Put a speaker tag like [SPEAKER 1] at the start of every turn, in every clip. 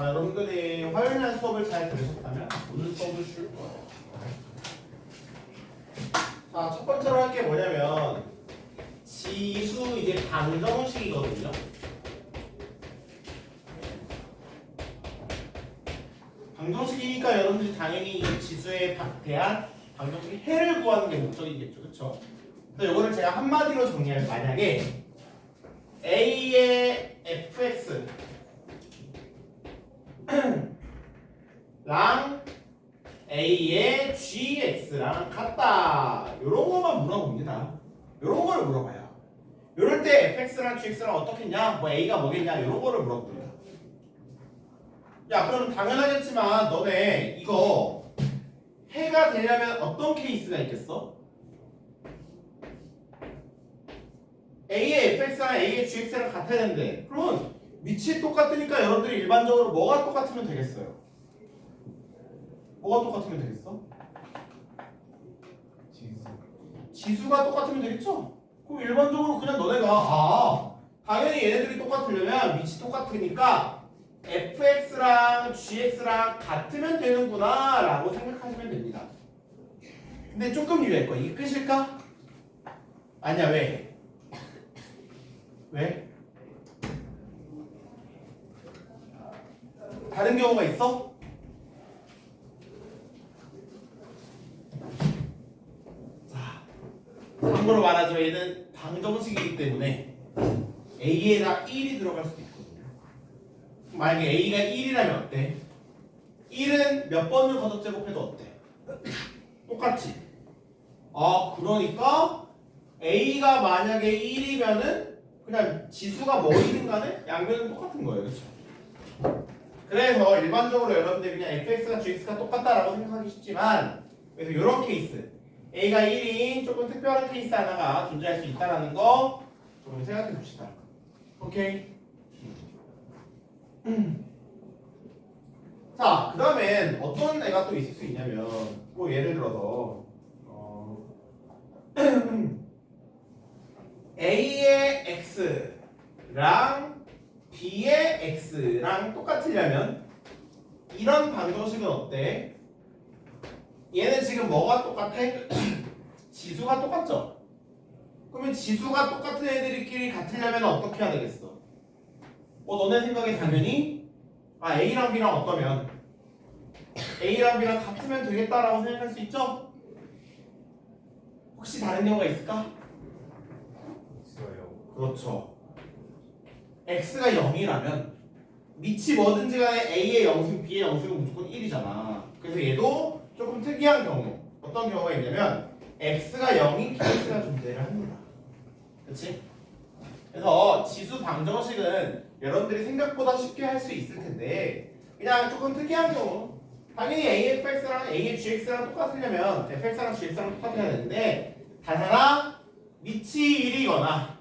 [SPEAKER 1] 여러분들이 화요일날 수업을 잘 들으셨다면 오늘 수업을 줄 거예요. 자, 첫 번째로 할 게 뭐냐면 지수 이제 방정식이거든요. 방정식이니까 여러분들이 당연히 이 지수에 대한 방정식의 해를 구하는 게 목적이겠죠, 그렇죠? 그래서 이거를 제가 한마디로 정리하면 만약에 A의 fx 랑 A의 gx랑 같다. 요런 거만 물어봅니다. 요런 걸 물어봐요. 요럴 때 fx랑 gx랑 어떻겠냐? 뭐 A가 뭐겠냐? 요런 거를 물어봅니다. 야, 그럼 당연하겠지만 너네 이거 해가 되려면 어떤 케이스가 있겠어? A의 fx랑 A의 gx랑 같아야 되는데 그러면 위치 똑같으니까 여러분들이 일반적으로 뭐가 똑같으면 되겠어요? 뭐가 똑같으면 되겠어? 지수가 똑같으면 되겠죠? 그럼 일반적으로 그냥 너네가 당연히 얘네들이 똑같으려면 위치 똑같으니까 fx랑 gx랑 같으면 되는구나 라고 생각하시면 됩니다. 근데 조금 유의할 거야. 이게 끝일까? 아니야. 왜? 왜? 다른 경우가 있어? 자, 참고로 말하자면 얘는 방정식이기 때문에 A에다 1이 들어갈 수도 있거든요. 만약에 A가 1이라면 어때? 1은 몇 번을 걷어 제곱해도 어때? 똑같지? 그러니까 A가 만약에 1이면은 그냥 지수가 뭐이든 간에 양변은 똑같은 거예요. 그렇죠? 그래서 일반적으로 여러분들이 그냥 fx가 gx가 똑같다라고 생각하기 쉽지만 그래서 이런 케이스 A가 1인 조금 특별한 케이스 하나가 존재할 수 있다는 거 조금 생각해 봅시다. 오케이? 자, 그 다음엔 어떤 애가 또 있을 수 있냐면 뭐 예를 들어서 A의 x랑 B의 x랑 똑같으려면 이런 방정식은 어때? 얘는 지금 뭐가 똑같아? 지수가 똑같죠? 그러면 지수가 똑같은 애들끼리 같으려면 어떻게 해야 되겠어? 너네 생각에 당연히 A랑 B랑 어떠면 A랑 B랑 같으면 되겠다라고 생각할 수 있죠? 혹시 다른 경우가 있을까?
[SPEAKER 2] 있어요.
[SPEAKER 1] 그렇죠. x가 0이라면 밑이 뭐든지 간에 A의 영승, B의 영승은 무조건 1이잖아. 그래서 얘도 조금 특이한 경우 어떤 경우가 있냐면 x가 0인 케이스가 존재를 합니다. 그치? 그래서 지수 방정식은 여러분들이 생각보다 쉽게 할 수 있을 텐데 그냥 조금 특이한 경우 당연히 AFX랑 AGX랑 똑같으려면 FX랑 GX랑 똑같아야 되는데 단 하나 밑이 1이거나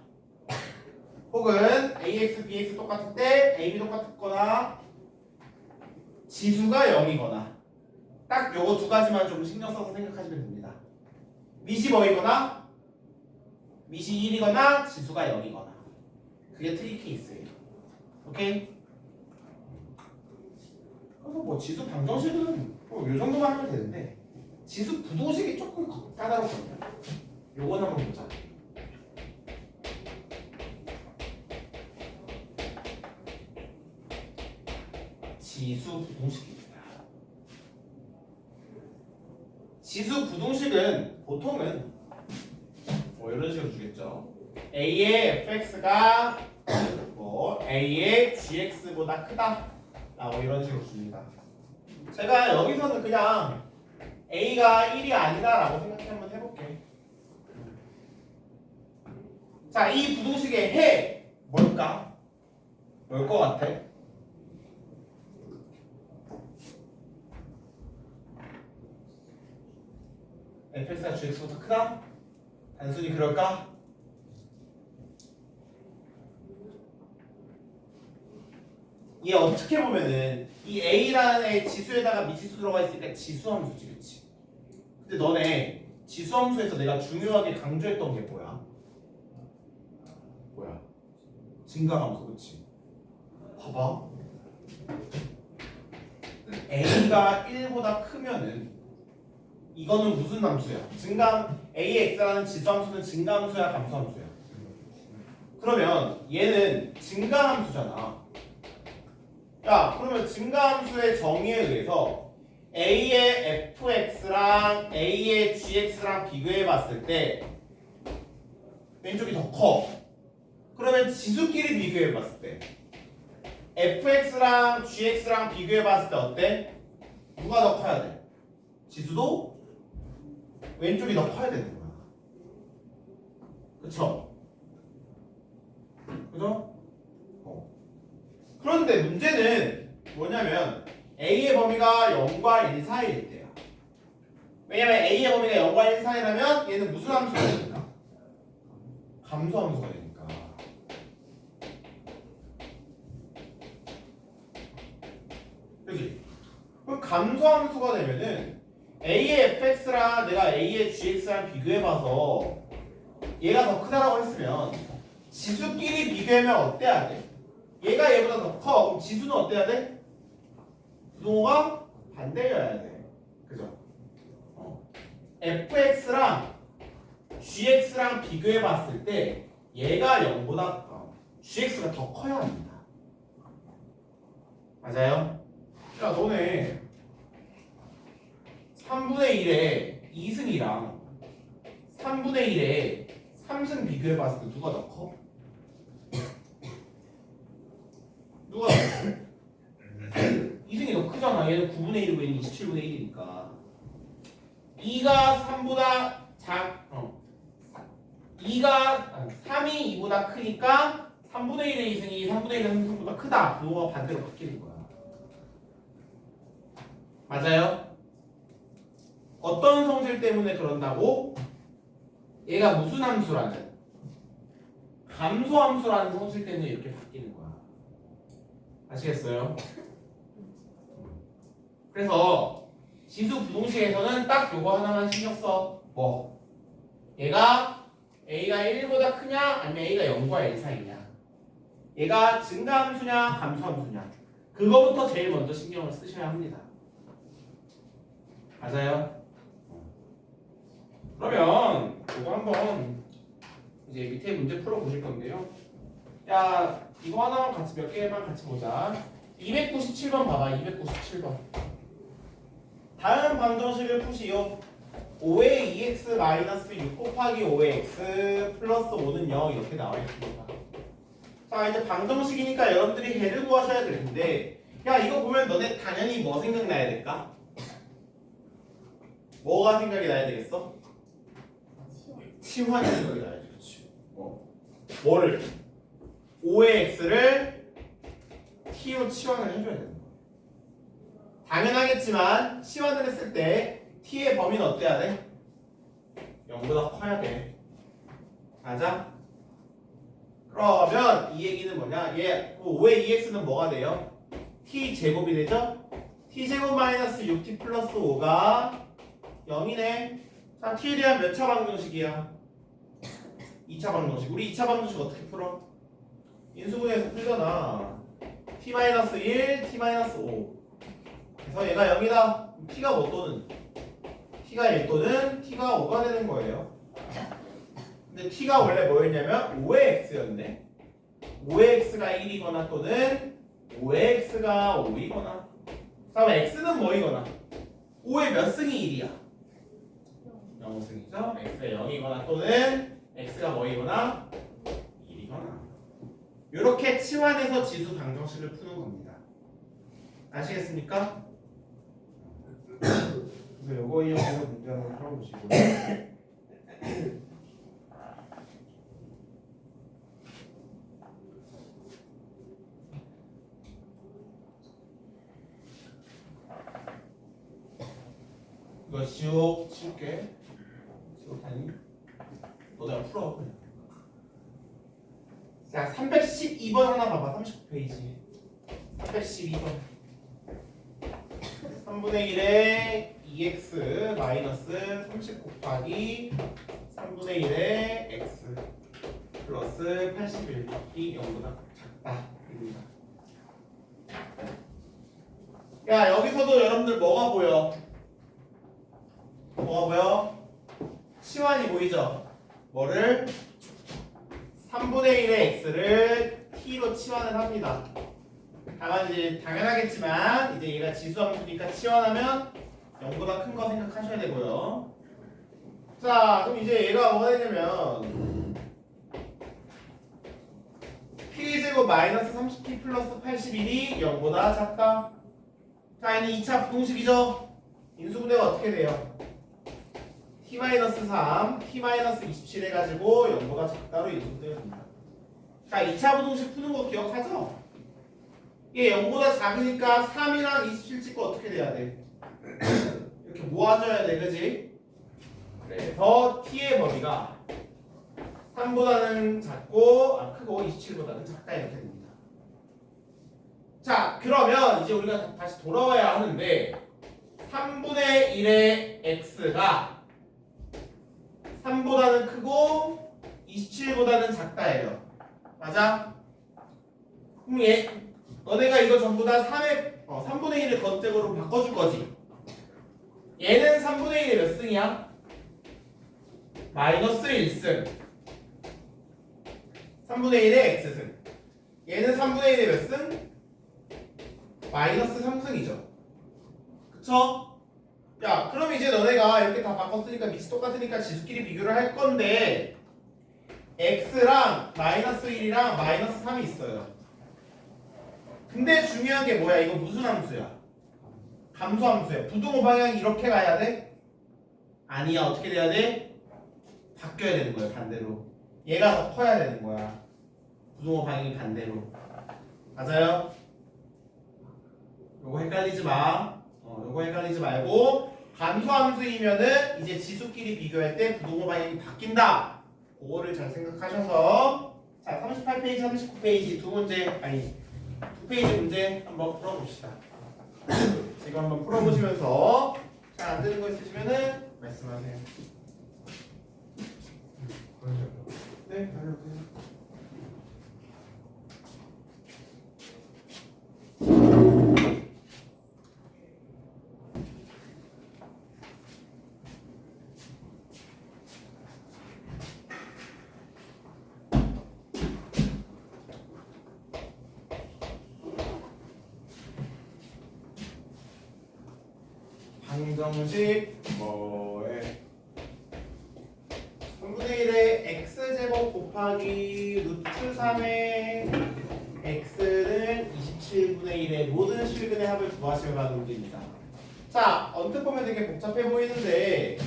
[SPEAKER 1] 혹은 AX, BX 똑같을 때 AB 똑같거나 지수가 0이거나 딱 요거 두 가지만 좀 신경 써서 생각하시면 됩니다. 밑이 뭐이거나 밑이 1이거나 지수가 0이거나 그게 트리 케이스예요. 오케이? 그래서 뭐 지수 방정식은 요 정도만 하면 되는데 지수 부동식이 조금 까다롭거든요. 요건 한번 보자. 지수 부동식입니다. 지수 부동식은 보통은 뭐 이런 식으로 주겠죠. A의 fx가 뭐 A의 gx보다 크다 라고 이런 식으로 줍니다. 제가 여기서는 그냥 A가 1이 아니다 라고 생각해 한번 해볼게. 자, 이 부동식의 해 뭘까? 뭘 것 같아? fx가 gx보다 크다? 단순히 그럴까? 얘 어떻게 보면은 이 A라는 지수에다가 미지수 들어가 있으니까 지수함수지, 그치? 근데 너네 지수함수에서 내가 중요하게 강조했던 게 뭐야? 증가함수, 그치? 봐봐. a가 1보다 크면은 이거는 무슨 함수야? ax라는 지수함수는 증가함수야, 감소함수야? 그러면 얘는 증가함수잖아. 야, 그러면 증가함수의 정의에 의해서 a의 fx랑 a의 gx랑 비교해 봤을 때 왼쪽이 더 커. 그러면 지수끼리 비교해 봤을 때 fx랑 gx랑 비교해 봤을 때 어때? 누가 더 커야 돼? 지수도 왼쪽이 더 커야 되는 거야. 그쵸? 그죠? 그런데 문제는 뭐냐면 a의 범위가 0과 1 사이일 때야. 왜냐면 a의 범위가 0과 1 사이라면 얘는 무슨 함수가 되니까? 감소함수가 되니까. 그치? 그럼 감소함수가 되면은 a의 fx랑 내가 a의 gx랑 비교해봐서 얘가 더 크다라고 했으면 지수끼리 비교하면 어때야 돼? 얘가 얘보다 더 커. 그럼 지수는 어때야 돼? 부동호가 반대여야 돼. 그죠? fx랑 gx랑 비교해봤을 때 얘가 0보다 gx가 더 커야 합니다. 맞아요? 야, 너네 3분의 1에 2승이랑 3분의 1에 3승 비교해봤을 때 누가 더 커? 누가 더 커? 2승이 더 크잖아. 얘는 9분의 1이고 얘는 27분의 1이니까 2가 3보다 3이 2보다 크니까 3분의 1의 2승이 3분의 1의 3승보다 크다. 그거가 반대로 바뀌는 거야. 맞아요? 어떤 성질 때문에 그런다고? 얘가 무슨 함수라는? 감소함수라는 성질 때문에 이렇게 바뀌는 거야. 아시겠어요? 그래서 지수 부동식에서는 딱 요거 하나만 신경 써. 뭐? 얘가 a가 1보다 크냐 아니면 a가 0과 1 사이냐? 얘가 증가함수냐 감소함수냐? 그거부터 제일 먼저 신경을 쓰셔야 합니다. 맞아요? 그러면 이거 한번 이제 밑에 문제 풀어 보실 건데요. 야, 이거 하나만 같이 몇 개만 같이 보자. 297번 봐봐. 297번. 다음 방정식을 푸시오. 5의 2x 마이너스 6 곱하기 5의 x 플러스 5는 0 이렇게 나와 있습니다. 자, 이제 방정식이니까 여러분들이 해를 구하셔야 될 텐데, 야, 이거 보면 너네 당연히 뭐 생각나야 될까? 뭐가 생각이 나야 되겠어? 치환이 생각이 나야지. 그렇지. 뭐를? 5의 x를 t로 치환을 해줘야 되는 거야. 당연하겠지만 치환을 했을 때 t의 범위는 어때야 돼? 0보다 커야 돼. 맞아? 그러면 이 얘기는 뭐냐? 5의 2x는 뭐가 돼요? t 제곱이 되죠? t 제곱 마이너스 6t 플러스 5가 0이네. 자, t에 대한 몇 차 방정식이야? 2차 방정식. 우리 2차 방정식 어떻게 풀어? 인수분해에서 풀잖아. t-1, t-5. 그래서 얘가 0이다. t가 뭐 또는? t가 1 또는 t가 5가 되는 거예요. 근데 t가 원래 뭐였냐면 5의 x였네. 5의 x가 1이거나 또는 5의 x가 5이거나. 그럼 x는 뭐이거나? 5의 몇 승이 1이야? 0승이죠. x가 0이거나 또는 x가 뭐이거나 1이거나. 이렇게 치환해서 지수 방정식을 푸는 겁니다. 아시겠습니까? 그래서 요거 이용해서 문제 한번 풀어보시고. 이거 지울게. 지울테니 너 내가 풀어 그냥. 자, 312번 하나 봐봐. 39페이지 312번. 3분의 1에 2x 마이너스 30 곱하기 3분의 1에 x 플러스 81이 0보다 작다. 입니다. 야, 여기서도 여러분들 뭐가 보여? 뭐가 보여? 치환이 보이죠? 뭐를? 3분의 1의 x를 t로 치환을 합니다. 다만 이제 당연하겠지만 이제 얘가 지수함수니까 치환하면 0보다 큰 거 생각하셔야 되고요. 자, 그럼 이제 얘가 뭐가 되냐면 p제곱 마이너스 30t 플러스 81이 0보다 작다. 자, 얘는 2차 부동식이죠. 인수분해가 어떻게 돼요? t-3, t-27 해가지고 0보다 작다로 인수분해가 됩니다. 자, 2차 부동식 푸는 거 기억하죠? 이게 0보다 작으니까 3이랑 27 찍고 어떻게 돼야 돼? 이렇게 모아줘야 돼, 그지? 그래서 t의 범위가 3보다는 작고, 크고 27보다는 작다 이렇게 됩니다. 자, 그러면 이제 우리가 다시 돌아와야 하는데 3분의 1의 x가 3보다는 크고 27보다는 작다예요. 맞아? 그럼 너네가 이거 전부 다 3분의 1을 거듭으로 바꿔줄 거지. 얘는 3분의 1이 몇 승이야? 마이너스 1승. 3분의 1의 x승. 얘는 3분의 1의 몇 승? 마이너스 3승이죠. 그쵸? 야, 그럼 이제 너네가 이렇게 다 바꿨으니까 밑이 똑같으니까 지수끼리 비교를 할 건데 x랑 마이너스 1이랑 마이너스 3이 있어요. 근데 중요한 게 뭐야? 이거 무슨 함수야? 감소함수야. 부동호 방향이 이렇게 가야 돼? 아니야. 어떻게 돼야 돼? 바뀌어야 되는 거야. 반대로. 얘가 더 커야 되는 거야. 부동호 방향이 반대로. 맞아요? 요거 헷갈리지 마. 요거 헷갈리지 말고 감소함수이면은 이제 지수끼리 비교할 때 부동호 방향이 바뀐다. 그거를 잘 생각하셔서 자 38페이지, 39페이지 두 페이지 문제 한번 풀어봅시다. 지금 한번 풀어보시면서 잘 안 되는 거 있으시면은 말씀하세요. 네, 알려주세요. 방정식 뭐에 3분의 1의 x제곱 곱하기 루트 3의 x는 27분의 1의 모든 실근의 합을 구하시면 하는 문제입니다. 자, 언뜻 보면 되게 복잡해 보이는데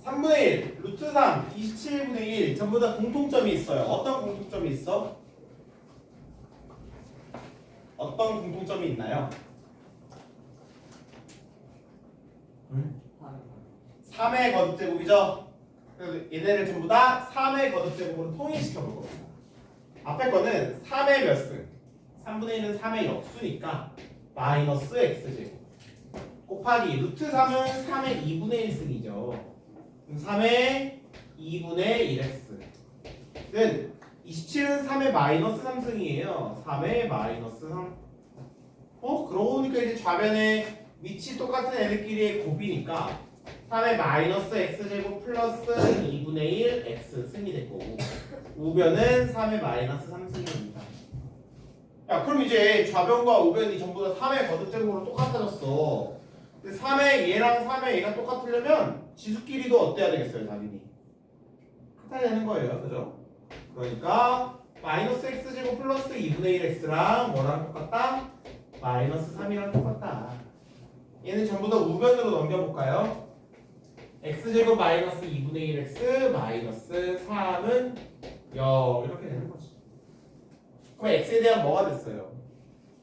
[SPEAKER 1] 3분의 1, 루트 3, 27분의 1 전부 다 공통점이 있어요. 어떤 공통점이 있어? 어떤 공통점이 있나요? 3의 거듭제곱이죠. 그래서 얘네를 전부 다 3의 거듭제곱으로 통일시켜 볼 겁니다. 앞에 거는 3의 몇 승? 3분의 1은 3의 역수니까 마이너스 x제곱 곱하기 루트 3은 3의 2분의 1승이죠. 그럼 3의 2분의 1x는 27은 3의 마이너스 3승이에요. 3의 마이너스 3. 그러고 보니까 이제 좌변에 위치 똑같은 애들끼리의 곱이니까 3의 마이너스 x제곱 플러스 2분의 1 x승이 될 거고 우변은 3의 마이너스 3승입니다. 야, 그럼 이제 좌변과 우변이 전부 다 3의 거듭제곱으로 똑같아졌어. 근데 3의 얘랑 3의 얘가 똑같으려면 지수끼리도 어때야 되겠어요, 당연히? 같아야 되는 거예요, 그죠? 그러니까 마이너스 x제곱 플러스 2분의 1 x랑 뭐랑 똑같다? 마이너스 3이랑 똑같다. 얘는 전부 다 우변으로 넘겨볼까요? x제곱 마이너스 2분의 1x 마이너스 3은 0 이렇게 되는 거지. 그럼 x에 대한 뭐가 됐어요?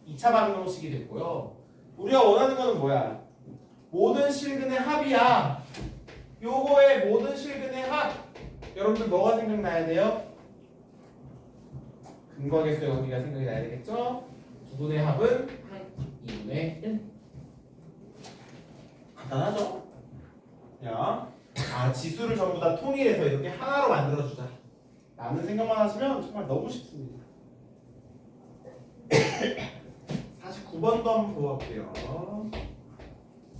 [SPEAKER 1] 2차 방정식이 됐고요. 우리가 원하는 거는 뭐야? 모든 실근의 합이야. 요거의 모든 실근의 합. 여러분들 뭐가 생각나야 돼요? 근거계수의 의미가 생각이 나야 되겠죠? 두 분의 합은 2분의 1. 간단하죠? 야, 지수를 전부 다 통일해서 이렇게 하나로 만들어주자 라는 생각만 하시면 정말 너무 쉽습니다. 49 9번도 한번 보아볼게요.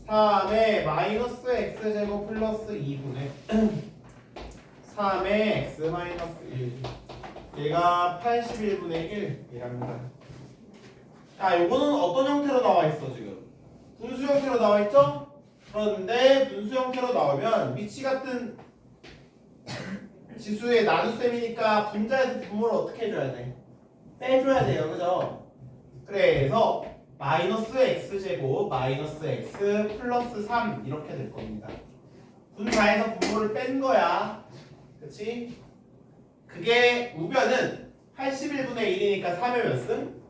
[SPEAKER 1] 3의 마이너스 x제곱 플러스 2분의 3의 x 마이너스 1 얘가 81분의 1이랍니다. 자, 요거는 어떤 형태로 나와 있어 지금? 분수 형태로 나와 있죠? 그런데 분수 형태로 나오면 위치 같은 지수의 나눗셈이니까 분자에서 분모를 어떻게 해줘야 돼? 빼줘야 돼요, 그죠? 그래서 마이너스 x제곱 마이너스 x 플러스 3 이렇게 될 겁니다. 분자에서 분모를 뺀 거야, 그치? 그게 우변은 81분의 1이니까 3의 몇 승?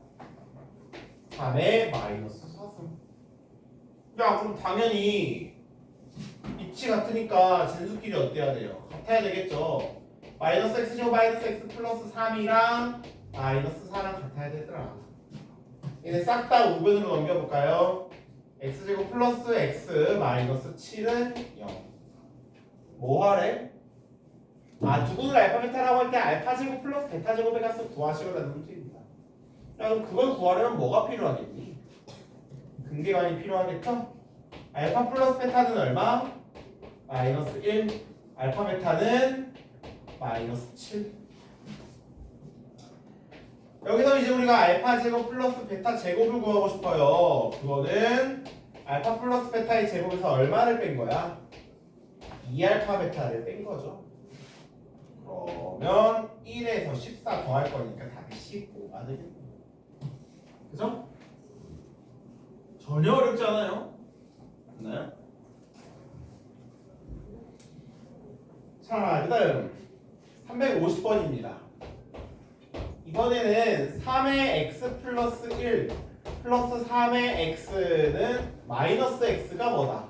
[SPEAKER 1] 3의 마이너스 4승. 야, 그럼 당연히 입치 같으니까 진수끼리 어때야 돼요? 같아야 되겠죠. 마이너스 x제곱 마이너스 x 플러스 3이랑 마이너스 4랑 같아야 되더라. 얘네 싹 다 우변으로 넘겨볼까요? x제곱 플러스 x 마이너스 7은 0. 뭐 하래? 아, 두분을 알파 베타라고 할 때 알파 제곱 플러스 베타 제곱의 값을 구하시오라는 문제입니다. 야, 그럼 그걸 구하려면 뭐가 필요하겠니? 근계관이 필요하겠죠? 알파 플러스 베타는 얼마? 마이너스 1. 알파 베타는 마이너스 7. 여기서 이제 우리가 알파 제곱 플러스 베타 제곱을 구하고 싶어요. 그거는 알파 플러스 베타의 제곱에서 얼마를 뺀 거야? 2알파 베타를 뺀 거죠. 그러면 1에서 14 더할 거니까 답이 15가 되겠네. 그죠? 전혀 어렵지 않아요. 맞나요? 자, 그 다음 350번입니다. 이번에는 3의 x 플러스 1 플러스 3의 x는 마이너스 x가 뭐다?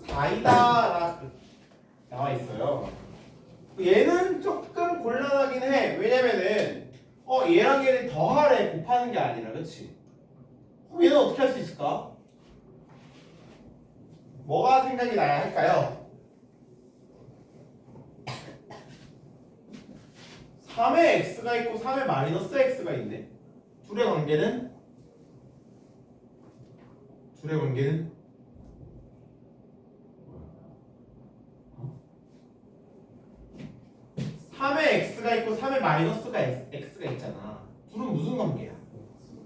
[SPEAKER 1] 4이다 라고 나와 있어요. 얘는 조금 곤란하긴 해. 왜냐면은 얘랑 얘를 더하래 곱하는 게 아니라, 그치? 그럼 얘는 어떻게 할 수 있을까? 뭐가 생각이 나야 할까요? 3의 x가 있고 3의 마이너스 x가 있네. 둘의 관계는? 3의 x가 있고 3의 마이너스가 x가 있잖아. 둘은 무슨 관계야?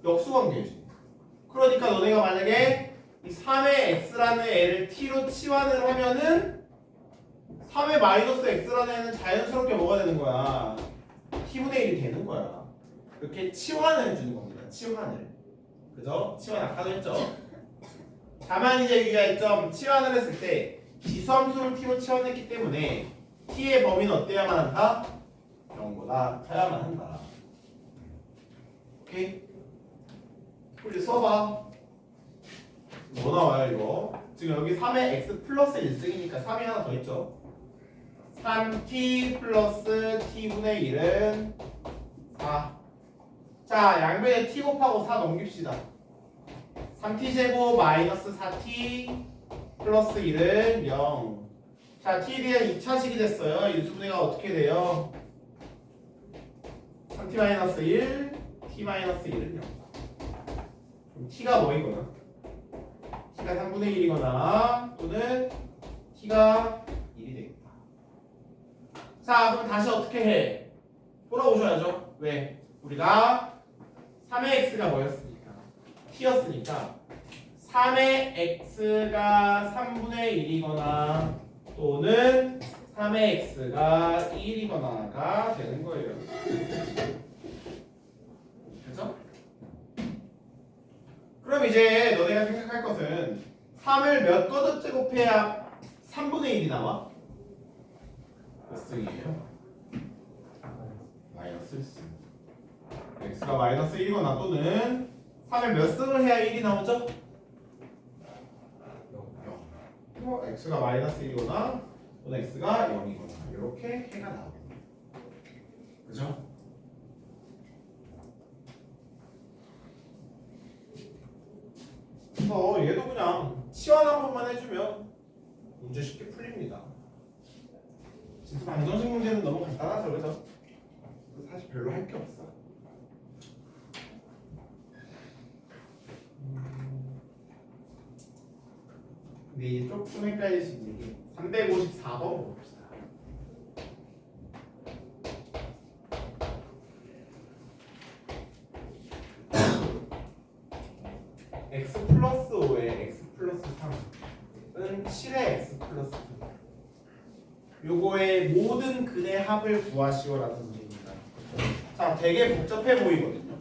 [SPEAKER 1] 역수 관계지. 그러니까 너네가 만약에 이 3의 x라는 애를 t로 치환을 하면은 3의 마이너스 x라는 애는 자연스럽게 뭐가 되는 거야? t분의 1이 되는 거야. 이렇게 치환을 해주는 겁니다. 치환을. 그죠? 치환 아까도 했죠? 다만 이제 유의할 점, 치환을 했을 때 지수함수를 t로 치환했기 때문에 t의 범위는 어때야만 한다? 0보다 커야만 한다. 오케이? 우리 써봐. 뭐 나와요 이거? 지금 여기 3의 x 플러스 1승이니까 3이 하나 더 있죠? 3t 플러스 t분의 1은 4. 자, 양변에 t 곱하고 4 넘깁시다. 3t제곱 마이너스 4t 플러스 1은 0. 자, t에 대한 2차식이 됐어요. 유수분해가 어떻게 돼요? 3t 마이너스 1, t 마이너스 1은 0. 그럼 t가 뭐이거나? t가 3분의 1이거나 또는 t가 1이 되겠다. 자, 그럼 다시 어떻게 해? 돌아오셔야죠. 왜? 우리가 3의 x가 뭐였습니까? t였으니까 3의 x가 3분의 1이거나 또는 3의 x가 1이거나가 되는 거예요. 그렇죠? 그럼 이제 너네가 생각할 것은 3을 몇 거듭 제곱해야 3분의 1이 나와? 몇 승이에요? 마이너스 1승. x가 마이너스 1이거나 또는 3을 몇 승을 해야 1이 나오죠? 0. x가 마이너스 1이거나 또는 x가 0이거나 이렇게 해가 나오겠네요. 그죠? 그래서 얘도 그냥 치환 한 번만 해주면 문제 쉽게 풀립니다. 진짜 방정식 문제는 너무 간단하죠, 그죠? 사실 별로 할 게 없어. 근데 이제 조금 헷갈릴 수 있는 게 354번 봅시다. x 플러스 5에 x 플러스 3은 7의 x 플러스 3. 요거의 모든 근의 합을 구하시오라는 문제입니다. 자, 되게 복잡해 보이거든요.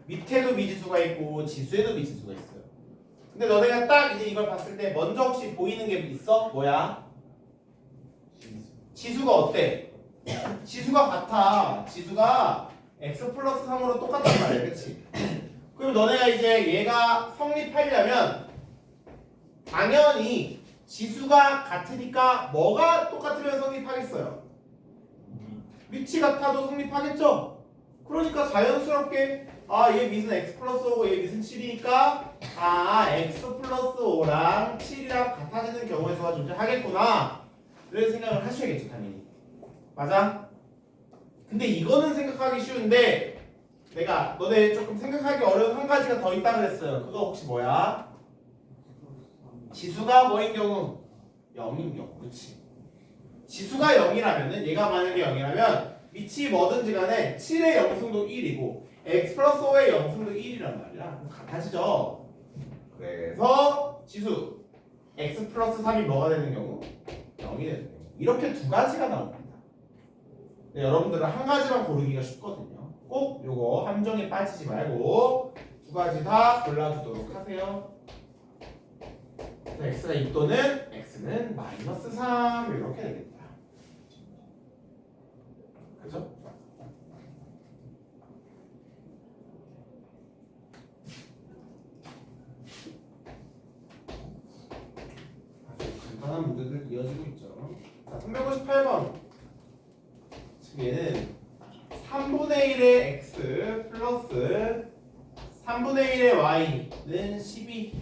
[SPEAKER 1] 밑에도 미지수가 있고 지수에도 미지수가 있어요. 근데 너네가 딱 이제 이걸 봤을 때 먼저 혹시 보이는 게 있어? 뭐야? 지수가 어때? 지수가 같아. 지수가 x 플러스 3으로 똑같단 말이야. 그치? 그럼 너네가 이제 얘가 성립하려면 당연히 지수가 같으니까 뭐가 똑같으면 성립하겠어요? 위치 같아도 성립하겠죠? 그러니까 자연스럽게 얘 밑은 x 플러스 5고 얘 밑은 7이니까 x 플러스 5랑 7이랑 같아지는 경우의 수가 존재하겠구나 이런 생각을 하셔야겠죠 당연히. 맞아? 근데 이거는 생각하기 쉬운데 내가 너네 조금 생각하기 어려운 한 가지가 더 있다 그랬어요. 그거 혹시 뭐야? 지수가 뭐인 경우? 0인 경우. 그렇지. 지수가 0이라면은 얘가 만약에 0이라면 밑이 뭐든지 간에 7의 영승도 1이고 x 플러스 5의 영승도 1이란 말이야. 그럼 같아지죠. 그래서 지수 x 플러스 3이 뭐가 되는 경우? 0이 되는 경우. 이렇게 두 가지가 나옵니다. 네, 여러분들은 한 가지만 고르기가 쉽거든요. 꼭 요거 함정에 빠지지 말고 두 가지 다 골라주도록 하세요. x가 2또는 x는 마이너스 3 이렇게 되겠다. 그죠? 아주 간단한 문제들 이어지고 있죠. 자, 358번. 지금 얘는 3분의 1의 x 플러스 3분의 1의 y는 12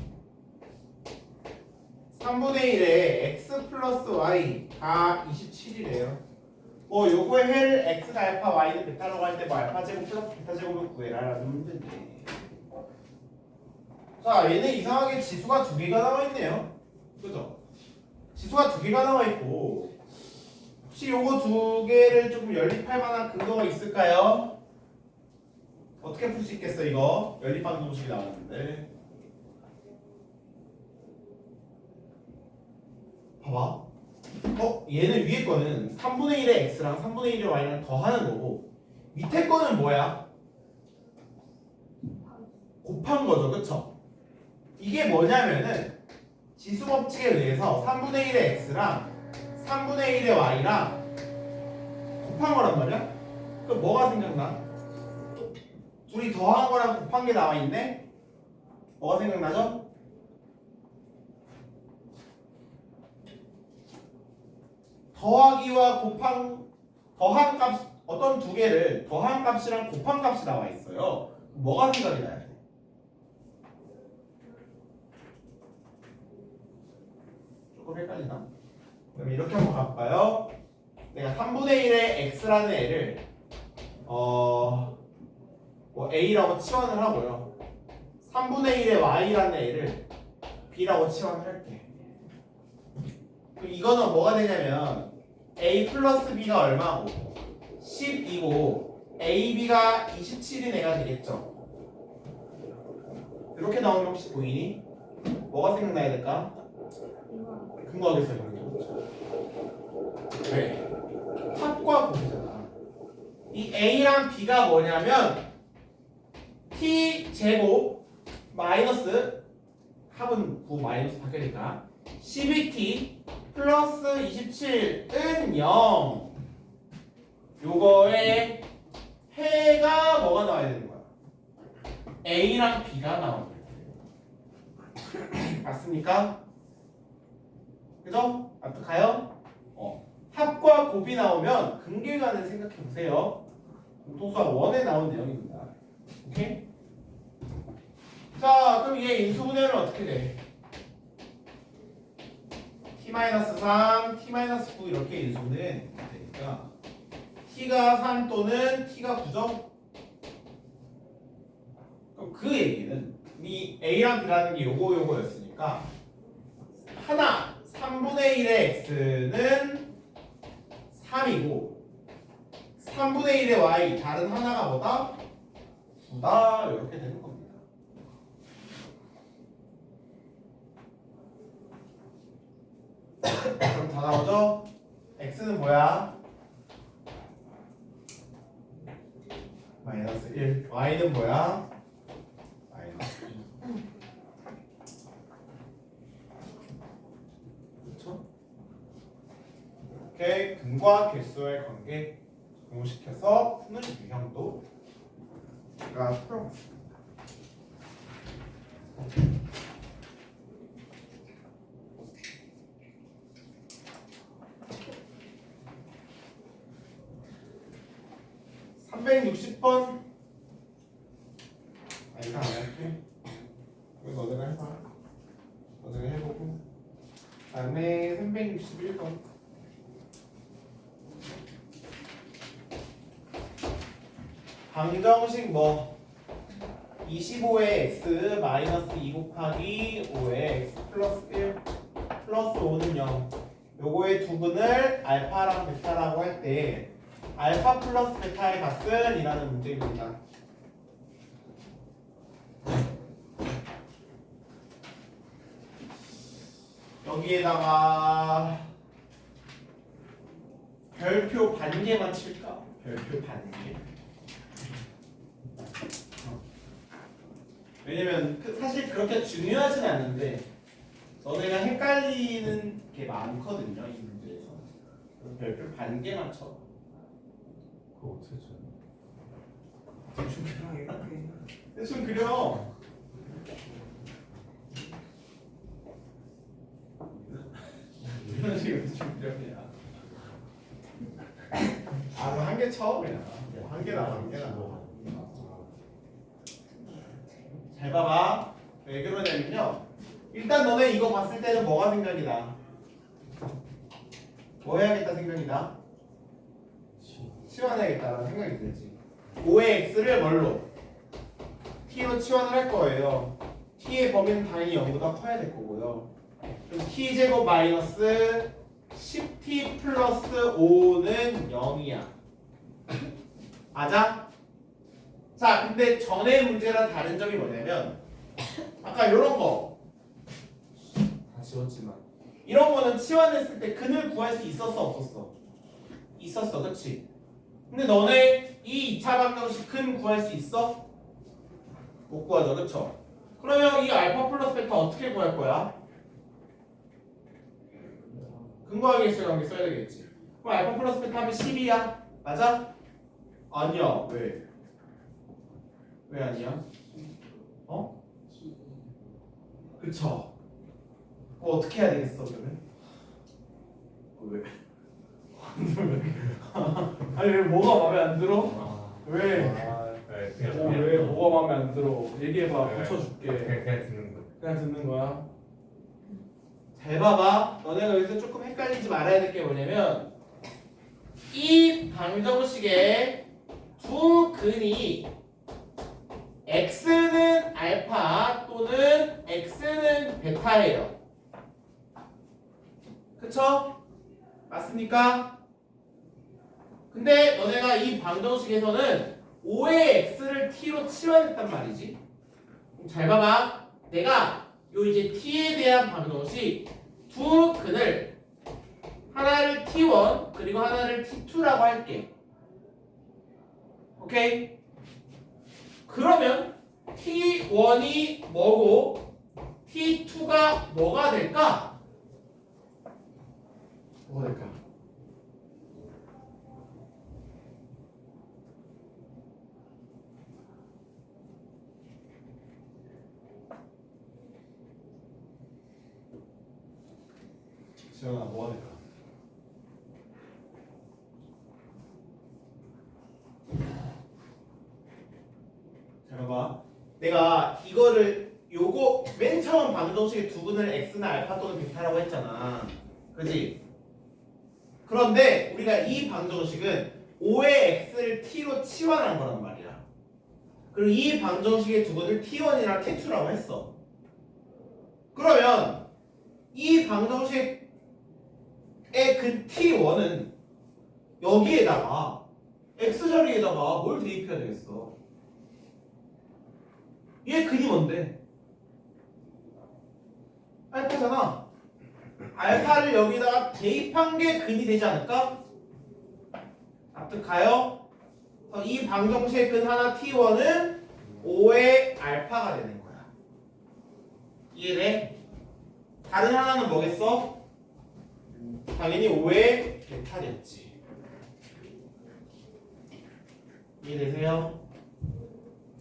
[SPEAKER 1] 3분의 1의 x 플러스 y가 27이래요. 요거의 해를 x가 알파 y는 베타라고 할 때 뭐 알파 제곱 플러스 베타 제곱을 구해라라는 문제인데 자 얘는 이상하게 지수가 두 개가 나와 있네요. 그죠? 지수가 두 개가 나와 있고 혹시 요거 두 개를 조금 연립할 만한 근거가 있을까요? 어떻게 풀 수 있겠어 이거? 연립방정식이 나왔는데 봐봐. 얘는 위에 거는 3분의 1의 x랑 3분의 1의 y랑 더하는 거고 밑에 거는 뭐야? 곱한 거죠. 그쵸? 이게 뭐냐면은 지수 법칙에 의해서 3분의 1의 x랑 3분의 1의 y랑 곱한 거란 말이야? 그럼 뭐가 생각나? 둘이 더한 거랑 곱한 게 나와 있네? 뭐가 생각나죠? 더하기와 더한 값, 어떤 두 개를 더한 값이랑 곱한 값이 나와 있어요. 뭐가 생각이 나야 돼? 조금 헷갈리나? 그럼 이렇게 한번 가볼까요? 내가 3분의 1의 x라는 애를 뭐 a라고 치환을 하고요. 3분의 1의 y라는 애를 b라고 치환을 할게. 그럼 이거는 뭐가 되냐면 a 플러스 b가 얼마고 10이고 ab가 27인 애가 되겠죠. 이렇게 나오면 혹시 보이니? 뭐가 생각나야 될까? 근거하겠어요. 왜? 합과 곱이잖아. 이 a랑 b가 뭐냐면 t 제곱 마이너스 합은 9 마이너스 바뀌니까 12t 플러스 27은 0. 요거의 해가 뭐가 나와야 되는 거야? a랑 b가 나와야 돼. 맞습니까? 그죠? 납득가요? 합과 곱이 나오면 근계관을 생각해 보세요. 공통수학 1에 나온 내용입니다. 오케이? 자, 그럼 얘 인수분해는 어떻게 돼? t-3, t-9 이렇게 인수분해 되니까 t가 3 또는 t가 9죠? 그럼 그 얘기는 이 a랑 b라는 게 요거였으니까 하나 3분의 1의 x는 3이고 3분의 1의 y 다른 하나가 뭐다? 9다 이렇게 되는 겁니다. 그럼 다 나오죠? x는 뭐야? 마이너스 1. y는 뭐야? 마이너스 1. 그렇죠? 이렇게 근과 개수의 관계 적용시켜서 푸는 유형도 제가 풀어봤습니다. (360번) 이거 안 할게. 이거 너네가 해봐. 너네가 해보고 다음에 361번 방정식 뭐 25의 x 마이너스 2 곱하기 5의 x 플러스 1 플러스 5는 0 요거의 두근을 알파랑 베타라고 할 때 알파 플러스 베타의 값은 이라는 문제입니다. 여기에다가 별표 반개만 칠까? 별표 반개. 왜냐면 사실 그렇게 중요하진 않는데 너네가 헷갈리는 게 많거든요 이 문제에서. 별표 반개만 쳐.
[SPEAKER 2] 그거 어떻게 쳐?
[SPEAKER 1] 대충 그려 이렇게. 대충 그려. 이런 식으로 대충 그려 그냥. 그럼 한 개 쳐 그냥. 한 개나 한 개나. 잘 봐봐. 왜 그러냐면요. 일단 너네 이거 봤을 때는 뭐가 생각이 나? 뭐 해야겠다 생각이 나? 치환해야겠다라는 생각이 들지. 5의 x를 뭘로? t로 치환을 할 거예요. t의 범위는 당연히 0보다 커야 될 거고요. 그럼 t제곱 마이너스 10t 플러스 5는 0이야. 맞아? 자, 근데 전의 문제랑 다른 점이 뭐냐면 아까 이런 거 다 지웠지만 이런 거는 치환했을 때 근을 구할 수 있었어 없었어? 있었어, 그치? 근데 너네 이 2차 방정식 근 구할 수 있어? 못 구하죠, 그쵸? 그러면 이 알파 플러스 베타 어떻게 구할 거야? 근거하기 개수의 관계 써야 되겠지. 그럼 알파 플러스 베타 하면 10이야. 맞아? 아니야. 왜? 왜 아니야? 어? 그쵸? 그거 어떻게 해야 되겠어 그러면? 왜? 아니 왜 뭐가 마음에 안 들어? 왜? 왜 뭐가 마음에 안 들어? 얘기해봐. 고쳐줄게.
[SPEAKER 2] 그냥 듣는 거.
[SPEAKER 1] 그냥 듣는 거야. 잘 봐봐. 너네가 여기서 조금 헷갈리지 말아야 될 게 뭐냐면 이 방정식의 두 근이 x는 알파 또는 x는 베타예요. 그쵸? 맞습니까? 근데 너네가 이 방정식에서는 5의 x를 t로 치환했단 말이지. 그럼 잘 봐봐. 내가 요 이제 t에 대한 방정식 두 근을 하나를 t1 그리고 하나를 t2라고 할게. 오케이? 그러면 t1이 뭐고 t2가 뭐가 될까? 뭐가 될까? 지현아 뭐가 될까? 잘 봐봐. 내가 이거를 요거 맨 처음 방정식의 두 근을 x나 알파 또는 베타라고 했잖아. 그지? 그런데 우리가 이 방정식은 5의 x를 t로 치환한 거란 말이야. 그리고 이 방정식의 두 근을 t1이랑 t2라고 했어. 그러면 이 방정식의 그 t1은 여기에다가 x 자리에다가 뭘 대입해야 되겠어? 얘 근이 뭔데? 알파잖아. 알파를 여기다가 대입한 게 근이 되지 않을까? 납득가요? 이 방정식의 근 하나 t1은 5의 알파가 되는 거야. 이해돼? 다른 하나는 뭐겠어? 당연히 5의 베타겠지. 이해되세요?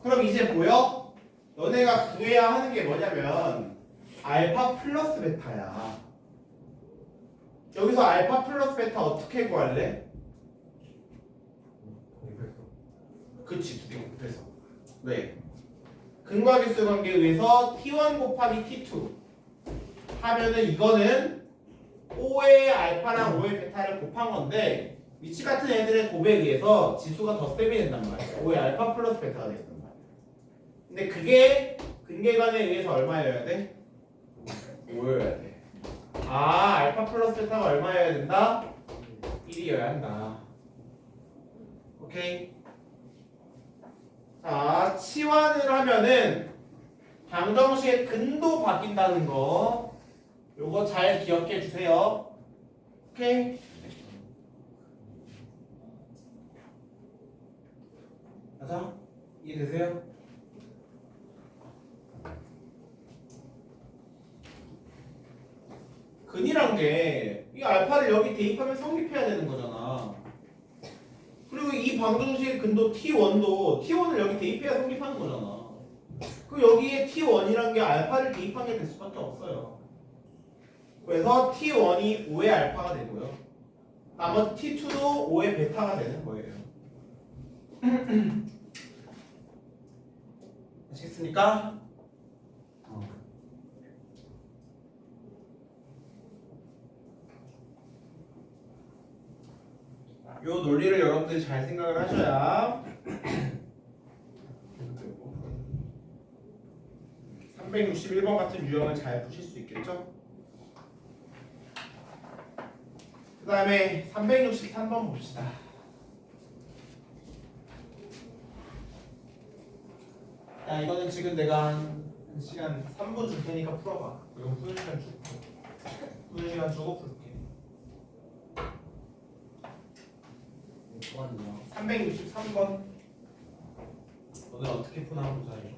[SPEAKER 1] 그럼 이제 보여? 너네가 구해야 하는 게 뭐냐면 알파 플러스 베타야. 여기서 알파 플러스 베타 어떻게 구할래?
[SPEAKER 2] 공부해서.
[SPEAKER 1] 그치, 두 개 곱해서. 왜? 근과 개수 관계에 의해서 t1 곱하기 t2 하면은 이거는 5의 알파랑 5의 베타를 곱한 건데 위치 같은 애들의 곱에 의해서 지수가 더 세게 된단 말이야. 5의 알파 플러스 베타가 된단 말이야. 근데 그게 근계관에 의해서 얼마여야 돼? 5여야 돼. 아, 알파 플러스 베타가 얼마여야 된다? 1이어야 한다. 오케이. 자, 치환을 하면은 방정식의 근도 바뀐다는 거 요거 잘 기억해 주세요. 오케이? 맞아? 이해되세요? 근이란 게 이 알파를 여기 대입하면 성립해야 되는 거잖아. 그리고 이 방정식의 근도 t1도 t1을 여기 대입해야 성립하는 거잖아. 그 여기에 t1이란 게 알파를 대입한 게 될 수밖에 없어요. 그래서 t1이 5의 알파가 되고요. 나머지 t2도 5의 베타가 되는 거예요. 아시겠습니까? 요 논리를 여러분들이 잘 생각을 하셔야 361번 같은 유형을 잘 푸실 수 있겠죠? 그 다음에 363번 봅시다. 야, 이거는 지금 내가 한 시간 3분 줄 테니까 풀어봐. 이건 푸는 시간 주고 푸는 시간 주고 풀게. 363번 오늘 어떻게 푸나 보자. 이거.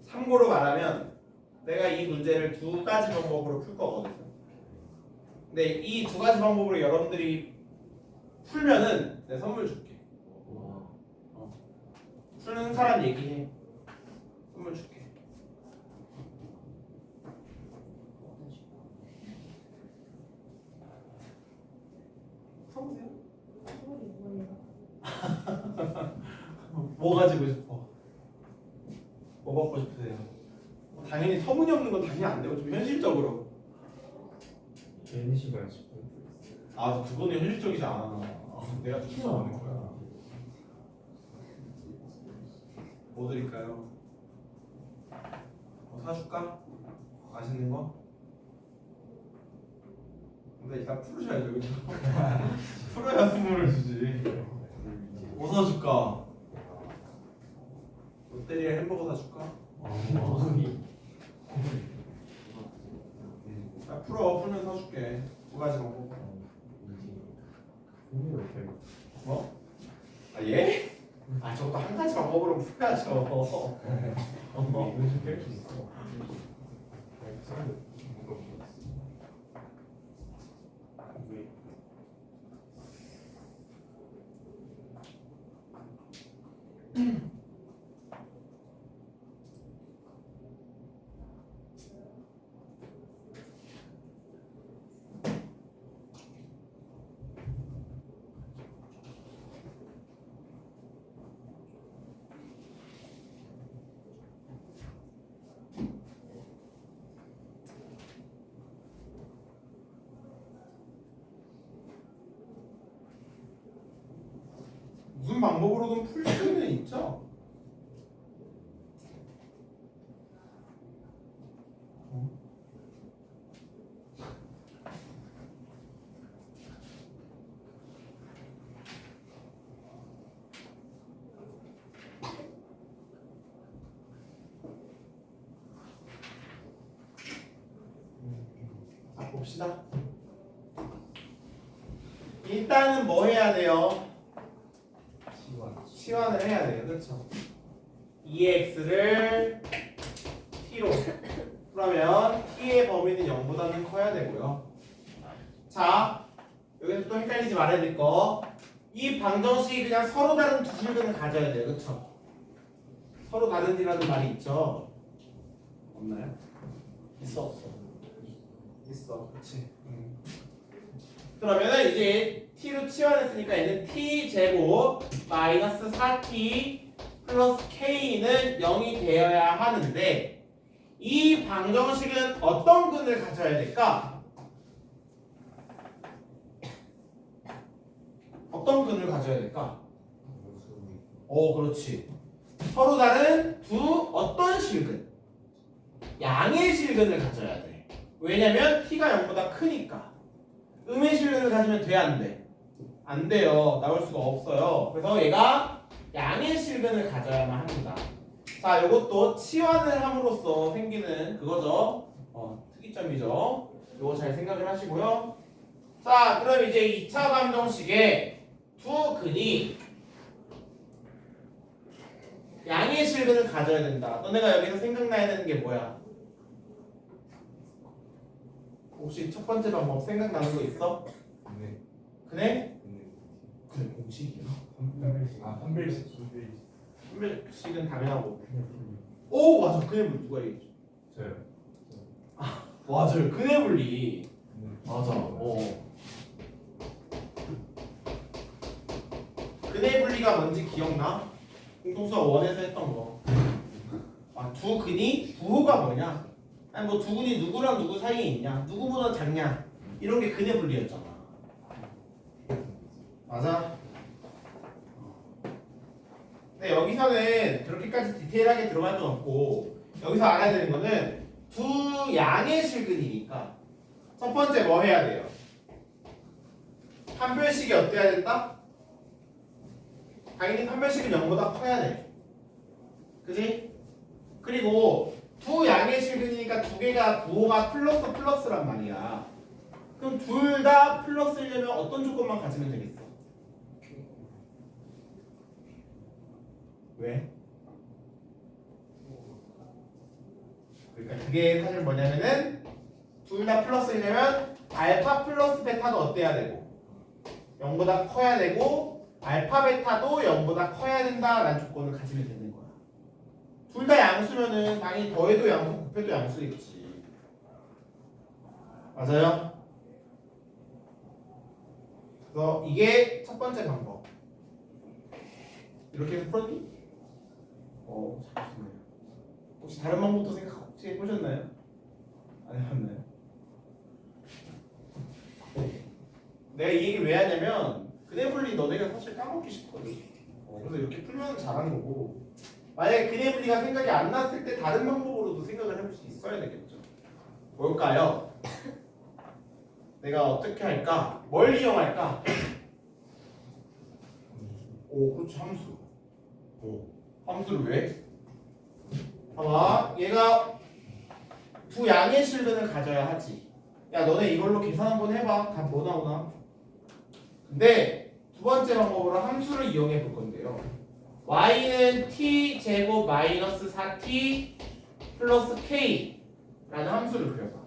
[SPEAKER 1] 참고로 말하면 내가 이 문제를 두 가지 방법으로 풀 거거든요. 근데 이 두 가지 방법으로 여러분들이 풀면은 내가 선물 줄게. 쓰는 사람 얘기해. 선물 줄게. 써보세요. 뭐 가지고 싶어? 뭐 받고 싶으세요? 당연히 터무니없는 건 당연히 안 되고 좀 현실적으로.
[SPEAKER 2] 개인 시간 10분.
[SPEAKER 1] 아, 그거는 현실적이지 않아. 내가 추천하는 거야. 뭐 드릴까요? 뭐 사줄까? 맛있는 거? 근데 일단 풀으셔야죠, 그죠? 풀어야 선물을 주지. 뭐 사줄까? 롯데리아 햄버거 사줄까? 야, 풀면 사줄게. 두 가지 방법. 뭐? 아, 예? 아, 저것도 한 가지 방법으로 풀어야죠.
[SPEAKER 2] 이거 뺄수 있어.
[SPEAKER 1] 방법으로는 풀 수는 있죠. 자, 봅시다. 일단은 뭐 해야 돼요? 치환을 해야 돼요. 그렇죠? 2x를 t로 그러면 t의 범위는 0보다는 커야 되고요. 자, 여기서 또 헷갈리지 말아야 될 거. 이 방정식이 그냥 서로 다른 두 실근을 가져야 돼요. 그렇죠? 서로 다른이라는 말이 있죠? 없나요? 있어 없어? 있어. 그렇지. 그러면은 이제 t로 치환했으니까 얘는 t 제곱 마이너스 4t 플러스 k는 0이 되어야 하는데 이 방정식은 어떤 근을 가져야 될까? 어떤 근을 가져야 될까? 그렇지. 서로 다른 두 어떤 실근? 양의 실근을 가져야 돼. 왜냐면 t가 0보다 크니까. 음의 실근을 가지면 돼, 안 돼? 안 돼요. 나올 수가 없어요. 그래서 얘가 양의 실근을 가져야만 합니다. 자, 이것도 치환을 함으로써 생기는 그거죠. 특이점이죠. 이거 잘 생각을 하시고요. 자, 그럼 이제 2차 방정식에 두 근이 양의 실근을 가져야 된다. 너네가 여기서 생각나야 되는 게 뭐야? 혹시 첫 번째 방법 생각나는 거 있어? 그네? 그래, 공식이야.
[SPEAKER 2] 판별식.
[SPEAKER 1] 판별식은 당연하고. 오, 맞아. 그네 분리 누가 얘기했죠?
[SPEAKER 2] 저요.
[SPEAKER 1] 맞아요. 그네 분리. 맞아. 근의 분리가 뭔지 기억나? 공통수학 1에서 했던 거. 두 근이 부호가 뭐냐? 아니 뭐 두 근이 누구랑 누구 사이에 있냐? 누구보다 작냐? 이런 게 근의 분리였잖아. 맞아? 근데 여기서는 그렇게까지 디테일하게 들어갈 건 없고 여기서 알아야 되는 거는 두 양의 실근이니까 첫 번째 뭐 해야 돼요? 판별식이 어때야 된다? 당연히 판별식은 0보다 커야 돼. 그지? 그리고 두 양의 실근이니까 두 개가 부호가 플러스란 말이야. 그럼 둘 다 플러스려면 어떤 조건만 가지면 되겠어? 왜? 그러니까 그게 사실 뭐냐면은 둘 다 플러스이려면 알파 플러스 베타도 어때야 되고 0보다 커야 되고 알파 베타도 0보다 커야 된다라는 조건을 가지면 되는 거야. 둘 다 양수면은 당연히 더해도 양수, 곱해도 양수겠지. 맞아요? 그래서 이게 첫 번째 방법. 이렇게 해서 풀었니? 잘하시네요. 혹시 다른 방법도 혹시 해보셨나요? 안 해봤나요? 내가 이 얘기를 왜 하냐면 근해분리 너네가 사실 까먹기 쉽거든. 그래서 이렇게 풀면 잘하는 거고 만약에 근해분리가 생각이 안 났을 때 다른 방법으로도 생각을 해볼 수 있어야 되겠죠. 뭘까요? 내가 어떻게 할까? 뭘 이용할까? 그렇지 함수. 함수를 왜? 봐봐, 얘가 두 양의 실근을 가져야 하지. 야, 너네 이걸로 계산 한번 해봐. 답 뭐 나오나? 근데 두 번째 방법으로 함수를 이용해 볼 건데요. y는 t 제곱 마이너스 4t 플러스 k라는 함수를 그려봐.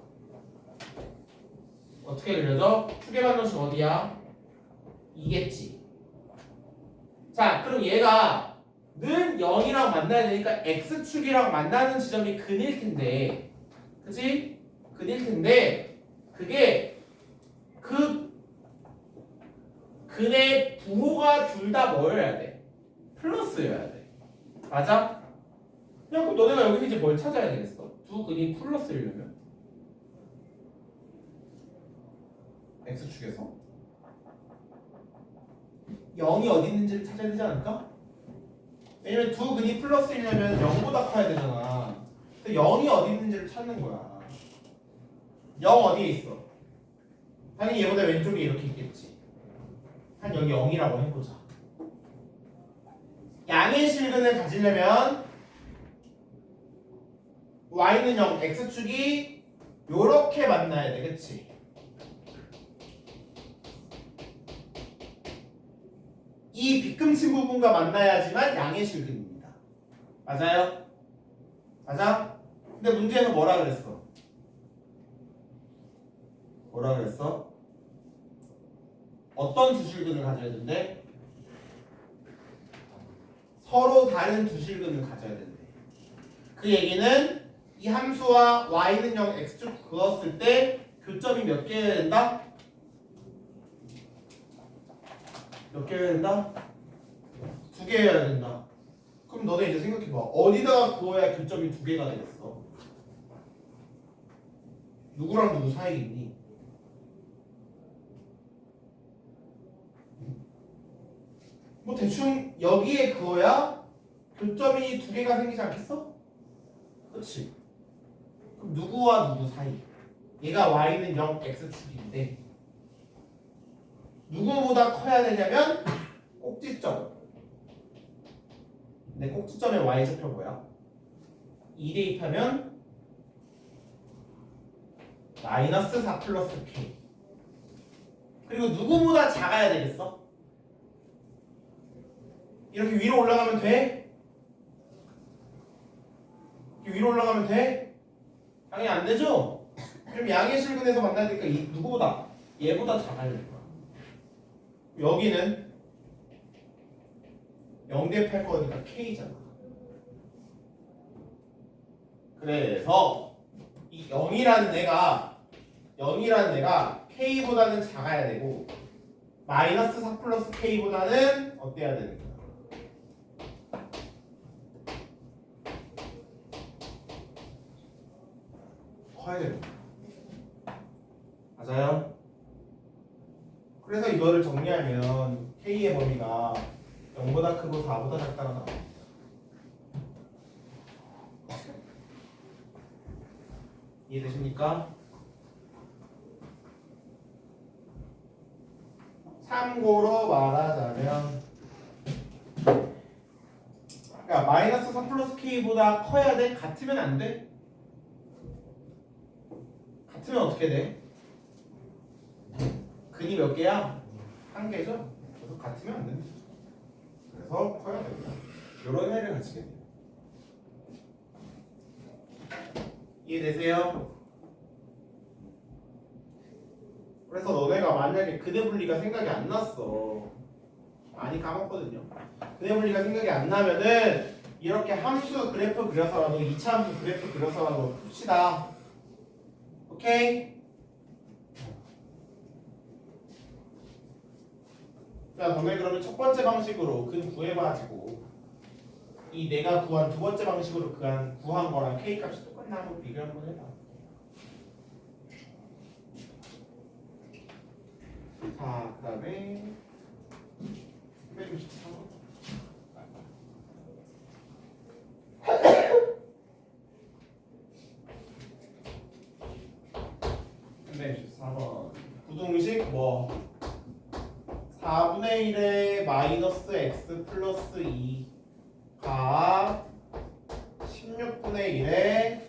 [SPEAKER 1] 어떻게 그려져? 축의 방정식 어디야? 이겠지. 자, 그럼 얘가 는 0이랑 만나야 되니까 x축이랑 만나는 지점이 근일 텐데, 그치? 근일 텐데, 그게 그 근의 부호가 둘 다 뭐여야 돼? 플러스여야 돼. 맞아? 그냥 그럼 너네가 여기서 이제 뭘 찾아야 되겠어? 두 근이 플러스이려면 x축에서 0이 어디 있는지를 찾아야 되지 않을까? 왜냐면 두 근이 플러스이려면 0보다 커야 되잖아. 근데 0이 어디 있는지를 찾는 거야. 0 어디에 있어? 당연히 얘보다 왼쪽에 이렇게 있겠지. 한 여기 0이라고 해보자. 양의 실근을 가지려면 y는 0, x축이 요렇게 만나야 돼, 그치? 이 빗금친 부분과 만나야지만 양의 실근입니다. 맞아요? 맞아? 근데 문제에서 뭐라 그랬어? 뭐라 그랬어? 어떤 두 실근을 가져야 된대? 서로 다른 두 실근을 가져야 된대. 그 얘기는 이 함수와 y는 0, x축 그었을 때 교점이 몇 개여야 된다? 몇 개여야 된다? 2개여야 된다. 그럼 너네 이제 생각해봐. 어디다가 그어야 교점이 2개가 되겠어? 누구랑 누구 사이에 있니? 뭐 대충 여기에 그어야 교점이 2개가 생기지 않겠어? 그렇지. 그럼 누구와 누구 사이? 얘가 y는 0, x축인데 누구보다 커야 되냐면 꼭지점. 내 꼭지점의 y좌표 뭐야? 2 대입하면 마이너스 4 플러스 k. 그리고 누구보다 작아야 되겠어? 이렇게 위로 올라가면 돼? 이렇게 위로 올라가면 돼? 당연히 안 되죠? 그럼 양의 실근에서 만나야 되니까 누구보다? 얘보다 작아야 될 거야. 여기는 0 대입할 거니까 k잖아. 그래서 이 0이라는 애가 k보다는 작아야 되고 마이너스 4 플러스 k보다는 어때야 되는 거야? 커야 되는 거야. 맞아요? 그래서 이거를 정리하면 k의 범위가 0보다 크고 4보다 작다가 나와. 이해되십니까? 참고로 말하자면 그러니까 마이너스 4 플러스 k보다 커야 돼? 같으면 안 돼? 같으면 어떻게 돼? 근이 몇 개야? 1개죠? 그래서 같으면 안 된다. 그래서 커야 됩니다. 이런 애를 가지게 돼요. 이해되세요? 그래서 너네가 만약에 근의 분리가 생각이 안 났어. 많이 까먹거든요. 근의 분리가 생각이 안 나면은 이렇게 함수 그래프 그려서라도 2차 함수 그래프 그려서라도 풉시다. 오케이? 자, 너네 그러면 첫 번째 방식으로 근 구해가지고 이 내가 구한 두 번째 방식으로 구한 거랑 k 값이 똑같나 한번 비교 한번 해봐. 자, 그 다음에 363원. 364번. 부등식 뭐 4분의 1에 마이너스 x 플러스 2가 16분의 1에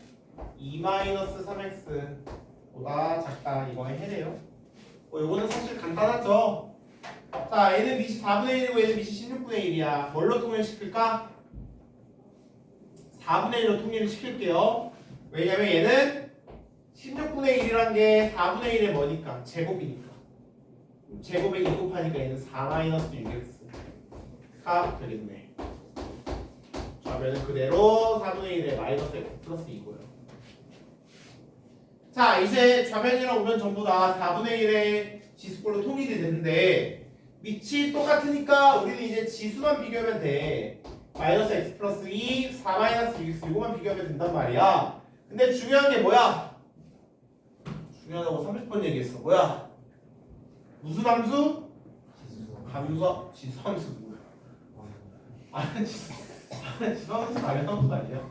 [SPEAKER 1] 2 마이너스 3x보다 작다. 이거에 해래요. 이거는 사실 간단하죠. 자, 얘는 밑이 4분의 1이고 얘는 밑이 16분의 1이야. 뭘로 통일시킬까? 4분의 1로 통일을 시킬게요. 왜냐면 얘는 16분의 1이란 게 4분의 1의 뭐니까? 제곱이니까. 제곱에 2 곱하니까 얘는 4 마이너스 6x가 되겠네. 좌변은 그대로 4분의 1에 마이너스 x 플러스 2고요. 자, 이제 좌변이랑 우변 전부 다 4분의 1의 지수꼴로 통일이 되는데 밑이 똑같으니까 우리는 이제 지수만 비교하면 돼. 마이너스 x 플러스 2, 4 마이너스 6x 이거만 비교하면 된단 말이야. 근데 중요한 게 뭐야? 중요하다고 30번 얘기했어. 뭐야? 무슨 함수? 감수, 지수 함수 뭐야? 아니, 지방함수 당연한 거 아니야?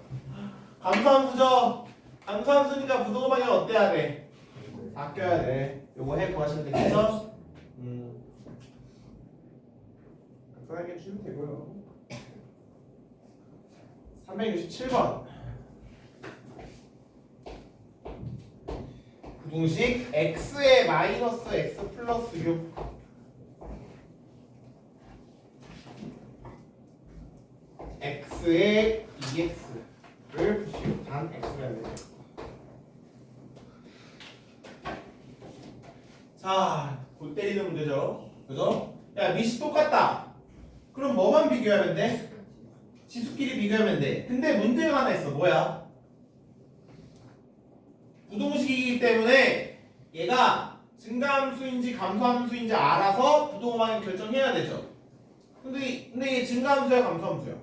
[SPEAKER 1] 감소함수죠. 감소함수니까 부동호 방향 어때야 돼? 바뀌어야 돼. 요거 해 구하시면 되겠죠? 간단하게 주시면 되고요. 367번 부등식 x의 마이너스 x 플러스 6 x의 2x를 푸시고 단 x가 되죠. 자, 골 때리는 문제죠. 그죠? 야, 밑이 똑같다. 그럼 뭐만 비교하면 돼? 지수끼리 비교하면 돼. 근데 문제가 하나 있어. 뭐야? 부동식이기 때문에 얘가 증가함수인지 감소함수인지 알아서 부동호 방향 결정해야 되죠. 근데 이게 증가함수야, 감소함수야?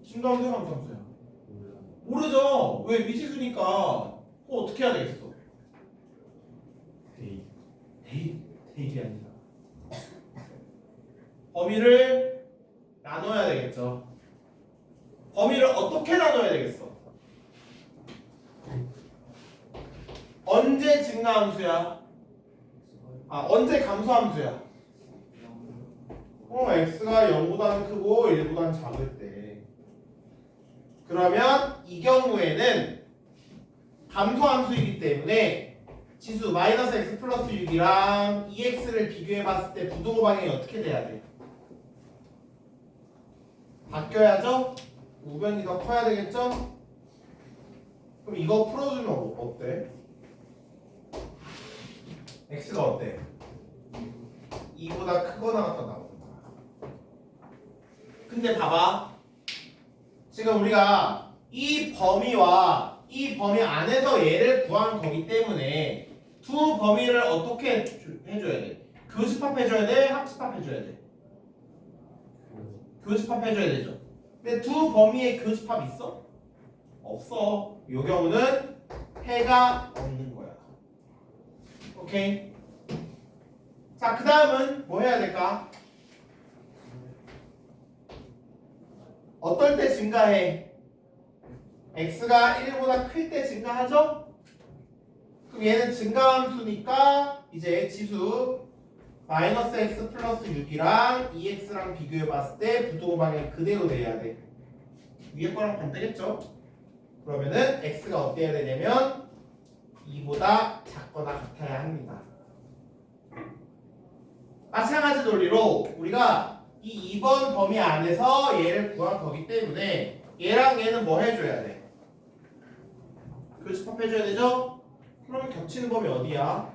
[SPEAKER 1] 증가함수야, 감소함수야? 모르죠. 왜? 미지수니까. 그거 어떻게 해야 되겠어? 대입이 아니라 범위를 나눠야 되겠죠. 범위를 어떻게 나눠야 되겠어? 언제 증가함수야? 언제 감소함수야? x가 0보다는 크고 1보다는 작을 때. 그러면 이 경우에는 감소함수이기 때문에 지수 마이너스 x 플러스 6이랑 2x를 비교해봤을 때 부동호 방향이 어떻게 돼야 돼? 바뀌어야죠? 우변이 더 커야 되겠죠? 그럼 이거 풀어주면 어때? x가 어때? 2보다 크거나 같다 나오는 거야. 근데 봐봐. 지금 우리가 이 범위와 이 범위 안에서 얘를 구한 거기 때문에 두 범위를 어떻게 해줘야 돼? 교집합해줘야 돼? 합집합해줘야 돼? 교집합해줘야 되죠. 근데 두 범위의 교집합 있어? 없어. 이 경우는 해가 없는 거야. 오케이? 자, 그 다음은 뭐 해야 될까? 어떨 때 증가해? x가 1보다 클 때 증가하죠? 그럼 얘는 증가함수니까 이제 지수 마이너스 x 플러스 6이랑 2x랑 비교해봤을 때 부동호 방향이 그대로 돼야 돼. 위에 거랑 반대겠죠? 그러면은 x가 어때야 되냐면 2보다 작거나 같아야 합니다. 마찬가지 논리로 우리가 이 2번 범위 안에서 얘를 구한 거기 때문에 얘랑 얘는 뭐 해줘야 돼? 교집합해줘야 되죠? 그러면 겹치는 범위 어디야?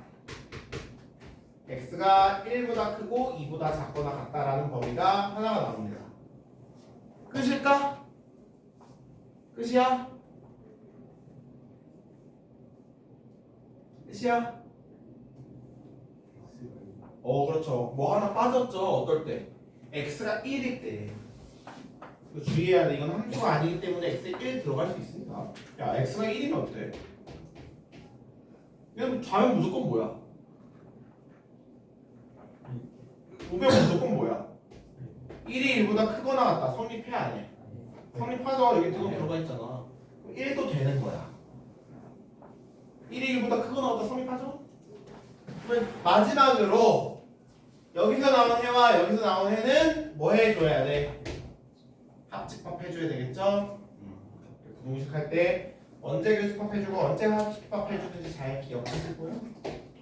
[SPEAKER 1] x가 1보다 크고 2보다 작거나 같다라는 범위가 하나가 나옵니다. 끝일까? 끝이야? 끝이야? 그렇죠. 뭐 하나 빠졌죠? 어떨 때? x가 1일 때. 이거 주의해야 돼. 이건 함수가 아니기 때문에 x에 1 들어갈 수 있습니다. 야, x가 1이면 어때? 그냥 좌면 무조건 뭐야? 우변은 무조건 뭐야? 1이 1보다 크거나 같다. 성립해 안 해? 성립하죠. 여기 등은 들어가 있잖아. 1도 되는 거야. 1이 1보다 크거나 같다. 성립하죠? 그러면 마지막으로 여기서 나온 해와 여기서 나온 해는 뭐 해줘야 돼? 합집합 해줘야 되겠죠? 부동식 할 때 언제 교집합 해주고 언제 합집합 해주는지 잘 기억하시고요.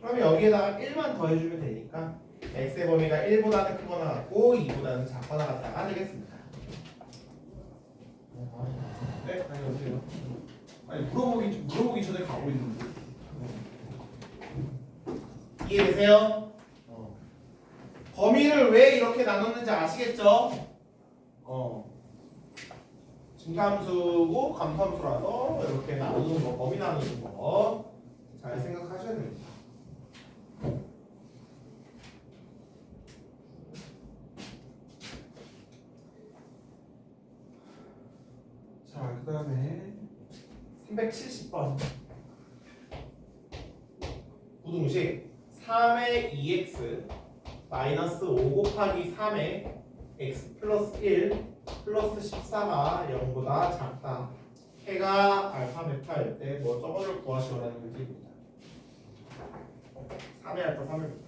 [SPEAKER 1] 그러면 여기에다가 1만 더 해주면 되니까 x의 범위가 1보다는 크거나 같고 2보다는 작거나 같다가 되겠습니다. 네? 아니 어떻게요? 아니 물어보기 전에 가고 있는데. 이해되세요? 범위를 왜 이렇게 나눴는지 아시겠죠? 증가함수고 감소함수라서 이렇게 나누는 거, 범위 나누는 거 잘 생각하셔야 됩니다. 자, 그 다음에 370번 부등식 3의 2x 마이너스 5 곱하기 3에 x 플러스 1 플러스 14가 0보다 작다. 해가 알파 베타일 때 뭐 저거를 구하시오라는 문제입니다. 3의 알파 3의 베타.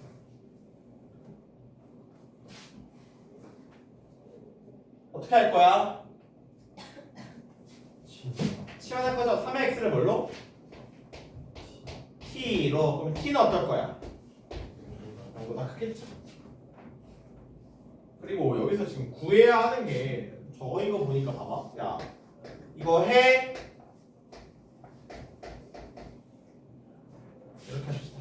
[SPEAKER 1] 어떻게 할 거야? 치환할 거죠? 3의 x를 뭘로? t로. 그럼 t는 어떨 거야? 0보다 크겠죠. 그리고 여기서 지금 구해야 하는 게 저거인 거 보니까 봐봐. 야, 이거 해. 이렇게 합시다.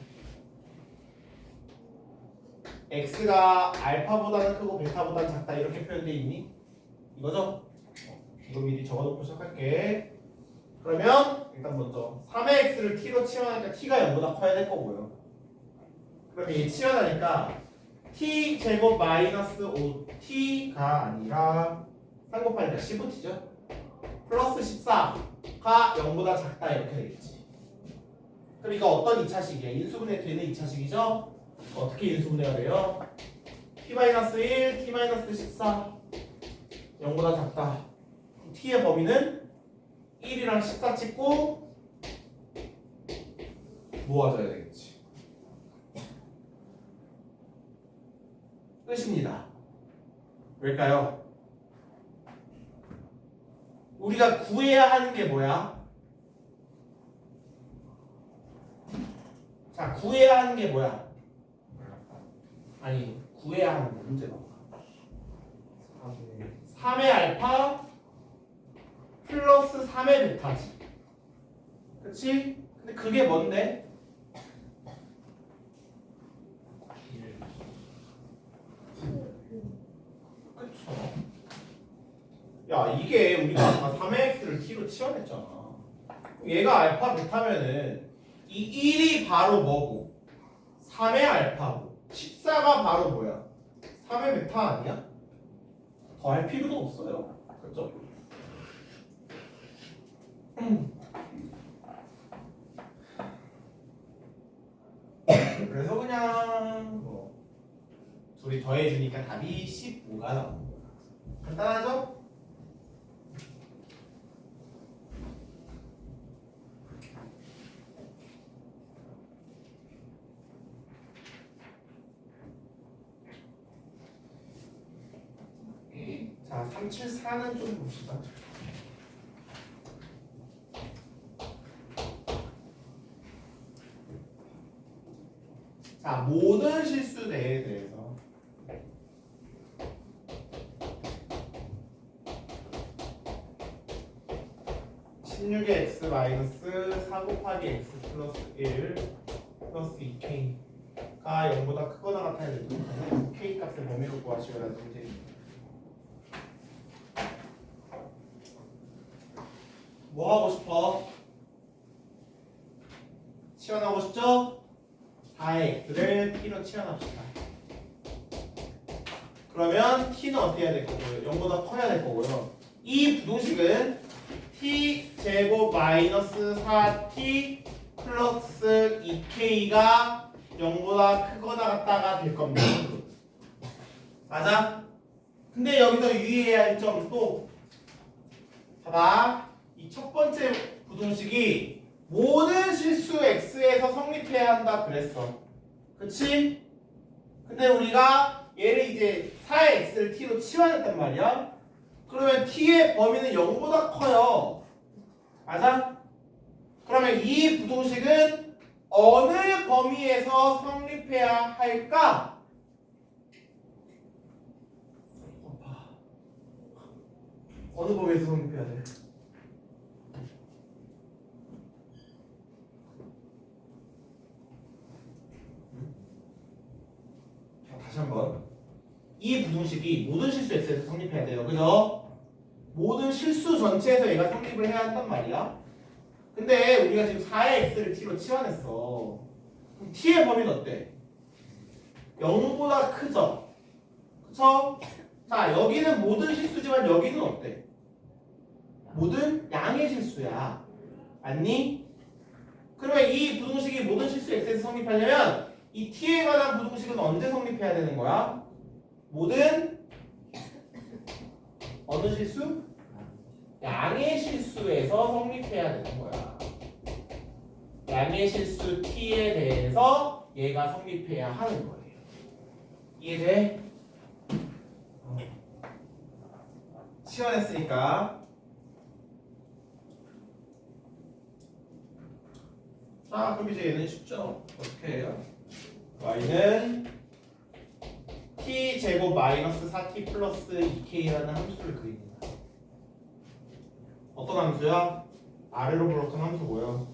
[SPEAKER 1] x가 알파보다는 크고 베타보다는 작다 이렇게 표현되어 있니? 이거죠? 이거 미리 적어놓고 시작할게. 그러면 일단 먼저 3의 x를 t로 치환하니까 t가 0보다 커야 될 거고요. 그럼 이 치환하니까 t 제곱 마이너스 5t가 아니라 3 곱하니까 15t죠. 플러스 14가 0보다 작다 이렇게 되겠지. 그러니까 어떤 2차식이야? 인수분해 되는 2차식이죠? 어떻게 인수분해가 돼요? t-1, t-14 0보다 작다. t의 범위는 1이랑 14 찍고 모아줘야 되겠지. 끝입니다. 왜일까요? 우리가 구해야 하는 게 뭐야? 자, 구해야 하는 게 뭐야? 아니, 구해야 하는 거 문제가 3의 알파 플러스 3의 베타지. 그치? 근데 그게 뭔데? 그쵸? 야, 이게 우리가 아까 3의 x를 t로 치환했잖아. 얘가 알파 베타면은 이 1이 바로 뭐고 3의 알파고 14가 바로 뭐야? 3의 베타 아니야? 더 할 필요도 없어요. 그렇죠? 그래서 그냥 뭐 둘이 더해주니까 답이 15가 나오는 거야. 간단하죠? 자, 374는 좀 봅시다. 자, 모든 실수대에 대해서 (16의 x 마이너스 4 곱하기 x 플러스 1 플러스 2k가 0보다 크거나 같아야 되죠. k 값을 범위로 구하시오라는 문제입니다. 뭐 하고 싶어? 치환하고 싶죠? 4의 x를 t로 치환합시다. 그러면 t는 어떻게 해야 될 거고요? 0보다 커야 될 거고요. 이 부동식은 t 제곱 마이너스 4t 플러스 2k가 0보다 크거나 같다가 될 겁니다. 맞아? 근데 여기서 유의해야 할 점 또 봐봐. 이 첫 번째 부동식이 모든 실수 x에서 성립해야 한다 그랬어. 그치? 근데 우리가 얘를 이제 4의 x를 t로 치환했단 말이야. 그러면 t의 범위는 0보다 커요. 맞아? 그러면 이 부동식은 어느 범위에서 성립해야 할까? 어느 범위에서 성립해야 돼? 다시 한번. 이 부동식이 모든 실수 x에서 성립해야 돼요. 그죠? 모든 실수 전체에서 얘가 성립을 해야 한단 말이야. 근데 우리가 지금 4의 x를 t로 치환했어. 그럼 t의 범위는 어때? 0보다 크죠? 그쵸? 자, 여기는 모든 실수지만 여기는 어때? 모든 양의 실수야. 맞니? 그러면 이 부동식이 모든 실수 x에서 성립하려면 이 이 t에 관한 부등식은 언제 성립해야 되는 거야? 모든 어느 실수? 양의 실수에서 성립해야 되는 거야. 양의 실수 t에 대해서 얘가 성립해야 하는 거예요. 이해돼? 시원했으니까. 자, 그럼 이제 얘는 쉽죠? 어떻게 해요? y는 t제곱 마이너스 4t 플러스 2k라는 함수를 그립니다. 어떤 함수야? 아래로 볼록한 함수고요.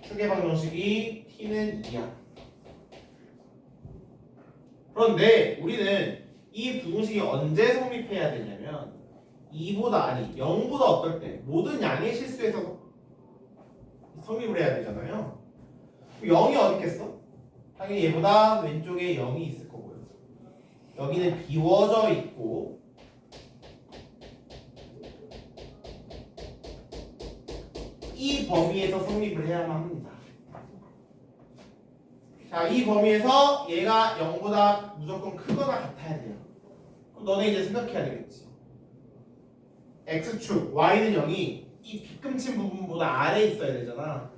[SPEAKER 1] 추계 방정식이 t는 2야. 그런데 우리는 이 부등식이 언제 성립해야 되냐면 2보다 아니 0보다 어떨 때 모든 양의 실수에서 성립을 해야 되잖아요. 0이 어디 있겠어? 당연히 얘보다 왼쪽에 0이 있을 거고요. 여기는 비워져 있고 이 범위에서 성립을 해야만 합니다. 자, 이 범위에서 얘가 0보다 무조건 크거나 같아야 돼요. 그럼 너네 이제 생각해야 되겠지. x축 y는 0이 이 빗금친 부분보다 아래에 있어야 되잖아.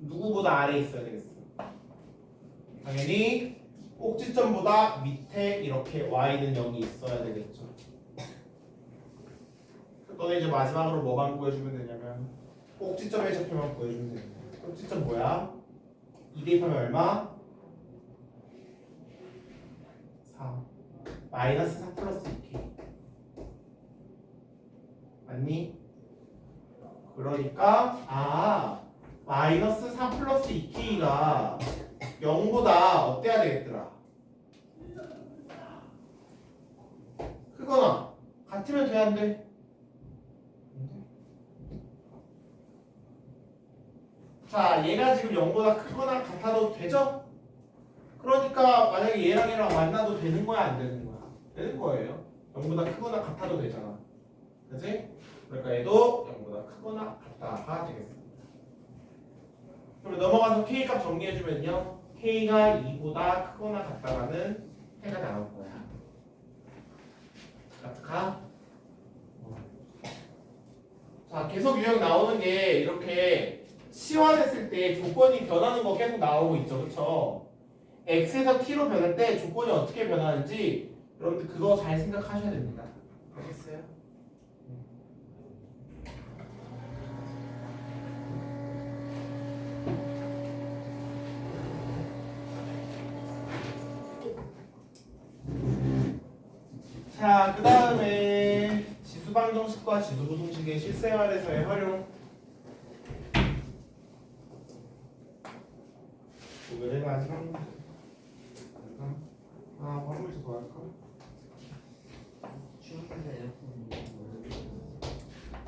[SPEAKER 1] 누구보다 아래에 있어야 되겠어? 당연히 꼭지점보다 밑에 이렇게 y는 0이 있어야 되겠죠. 너네 이제 마지막으로 뭐만 구해주면 되냐면 꼭지점의 좌표만 구해주면 됩니다. 꼭지점 뭐야? 2 대입하면 얼마? 4 마이너스 4 플러스 2k 맞니? 그러니까 마이너스 4 플러스 2k가 0보다 어때야 되겠더라? 크거나 같으면 돼야 안 돼? 자, 얘가 지금 0보다 크거나 같아도 되죠? 그러니까 만약에 얘랑 얘랑 만나도 되는 거야 안 되는 거야? 되는 거예요. 0보다 크거나 같아도 되잖아. 그치? 그러니까 얘도 0보다 크거나 같다가 되겠습니다. 그럼 넘어가서 k 값 정리해주면요. k가 2보다 크거나 같다라는 해가 나올 거야. 같을까? 자, 계속 유형 나오는 게 이렇게 치환했을 때 조건이 변하는 거 계속 나오고 있죠. 그쵸? x에서 t로 변할 때 조건이 어떻게 변하는지 여러분들 그거 잘 생각하셔야 됩니다. 알겠어요? 자, 그 다음에 지수방정식과 지수부등식의 실생활에서의 활용 오늘의 마지막 한 문제 더 할까?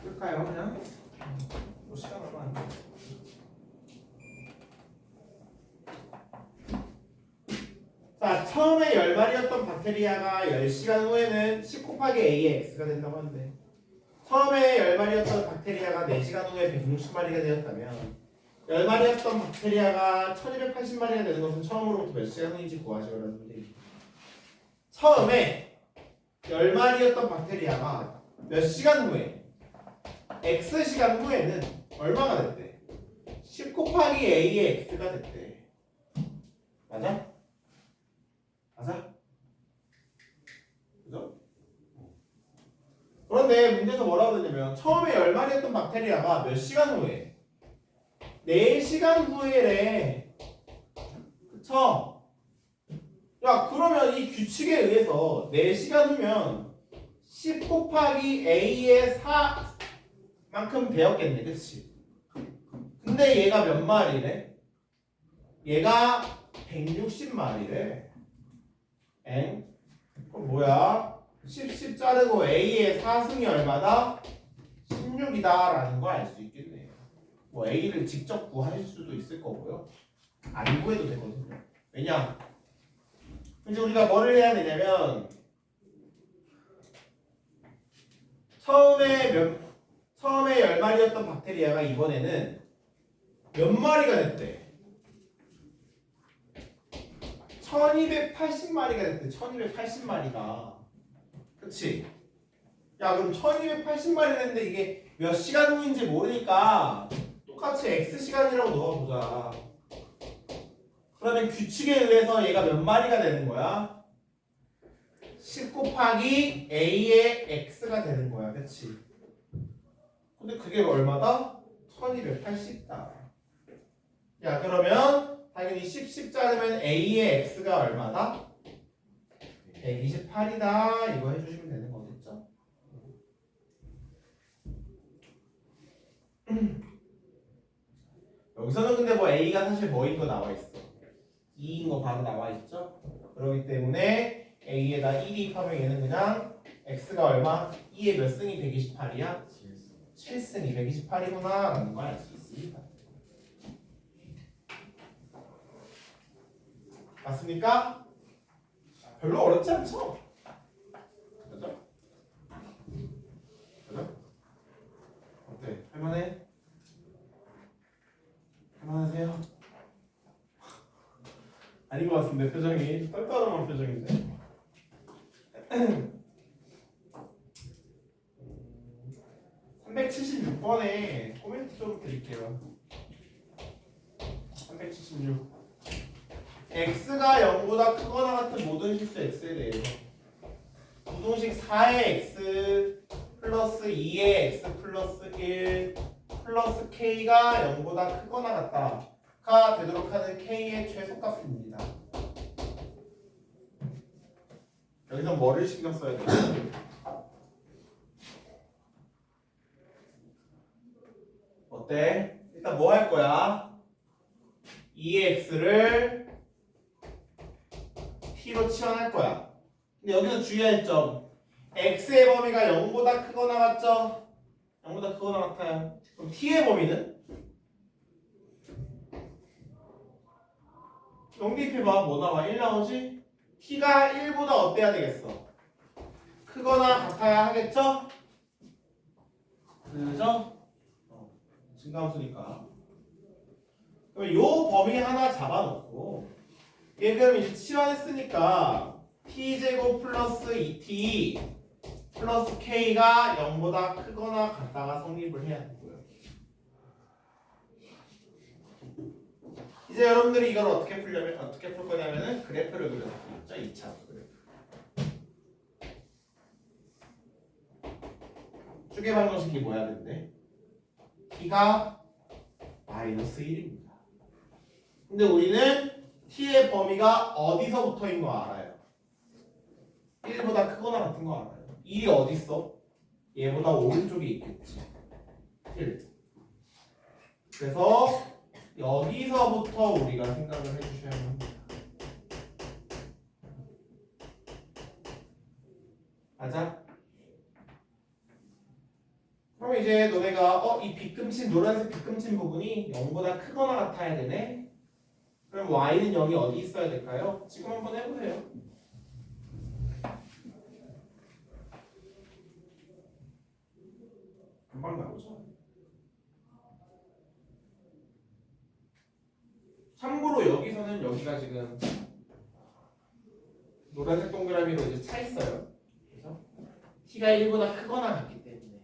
[SPEAKER 1] 끌까요 그냥? 뭐 시간 얼마 안 돼. 자, 처음에 10마리였던 박테리아가 10시간 후에는 10 곱하기 A의 X가 된다고 하는데 처음에 10마리였던 박테리아가 4시간 후에 160마리가 되었다면 10마리였던 박테리아가 1280마리가 되는 것은 처음으로부터 몇 시간 후인지 구하시오라는 문제입니다. 처음에 10마리였던 박테리아가 몇 시간 후에 X시간 후에는 얼마가 됐대? 10 곱하기 A의 X가 됐대. 맞아? 맞아? 그죠? 그런데 문제에서 뭐라고 그러냐면 처음에 10마리였던 박테리아가 몇 시간 후에 4시간 후에래. 그쵸? 야, 그러면 이 규칙에 의해서 4시간 후면 10 곱하기 A의 4만큼 되었겠네. 그치? 근데 얘가 몇 마리래? 얘가 160마리래. 엥? 그럼 뭐야? 10 자르고 A의 4승이 얼마다? 16이다 라는 거 알 수 있겠네요. 뭐 A를 직접 구하실 수도 있을 거고요. 안 구해도 되거든요. 왜냐? 이제 우리가 뭐를 해야 되냐면 처음에 10마리였던 박테리아가 이번에는 몇 마리가 됐대? 1280마리가 됐대. 1280마리가. 그치? 야, 그럼 1280마리 됐는데 이게 몇 시간 후인지 모르니까 똑같이 X시간이라고 넣어보자. 그러면 규칙에 의해서 얘가 몇 마리가 되는 거야? 10 곱하기 A의 X가 되는 거야. 그치? 근데 그게 얼마다? 1280다. 야, 그러면 당연히 10 자르면 A의 X가 얼마다? 128이다. 이거 해주시면 되는 거겠죠? 여기서는 근데 뭐 A가 사실 뭐인 거 나와 있어. 2인 거 바로 나와 있죠? 그렇기 때문에 A에다 1이 입하면 얘는 그냥 X가 얼마? 2의 몇 승이 128이야? 7승이 128이구나 라는 걸 알 수 있습니다. 맞습니까? 별로 어렵지 않죠? 그죠? 그죠? 어때? 할만해? 할만하세요? 아닌 것 같은데 표정이 떨떠름한 표정인데 376번에 코멘트 좀 드릴게요. 376 x가 0보다 크거나 같은 모든 실수 x에 대해서 부동식 4의 x 플러스 2의 x 플러스 1 플러스 k가 0보다 크거나 같다가 되도록 하는 k의 최소값입니다. 여기서 뭐를 신경 써야 돼요? 어때? 일단 뭐 할 거야? 2의 x를 t로 치환할 거야. 근데 여기서 주의할 점 x의 범위가 0보다 크거나 같죠? 0보다 크거나 같아요. 그럼 t의 범위는? 0 대입해봐. 뭐 나와? 1 나오지? t가 1보다 어때야 되겠어? 크거나 같아야 하겠죠? 그죠? 증가함수니까. 그럼 요 범위 하나 잡아놓고 얘 그럼 이제 치환했으니까 t제곱 플러스 2t 플러스 k가 0보다 크거나 같다가 성립을 해야 되고요. 이제 여러분들이 이걸 어떻게 풀 거냐면은 그래프를 그려서 풀죠. 2차 그래프. 추계 방정식이 뭐야 근데? t가 마이너스 1입니다. 근데 우리는 t의 범위가 어디서부터인 거 알아요? 1보다 크거나 같은 거 알아요. 1이 어디 있어? 얘보다 오른쪽에 있겠지. 1. 그래서 여기서부터 우리가 생각을 해주셔야 합니다. 맞아? 그럼 이제 너네가 이 빗금친 노란색 빗금친 부분이 0보다 크거나 같아야 되네. 그럼 y는 0이 어디 있어야 될까요? 지금 한번 해보세요. 금방 나오죠. 참고로 여기서는 여기가 지금 노란색 동그라미로 이제 차 있어요. 그래서 t가 1보다 크거나 같기 때문에.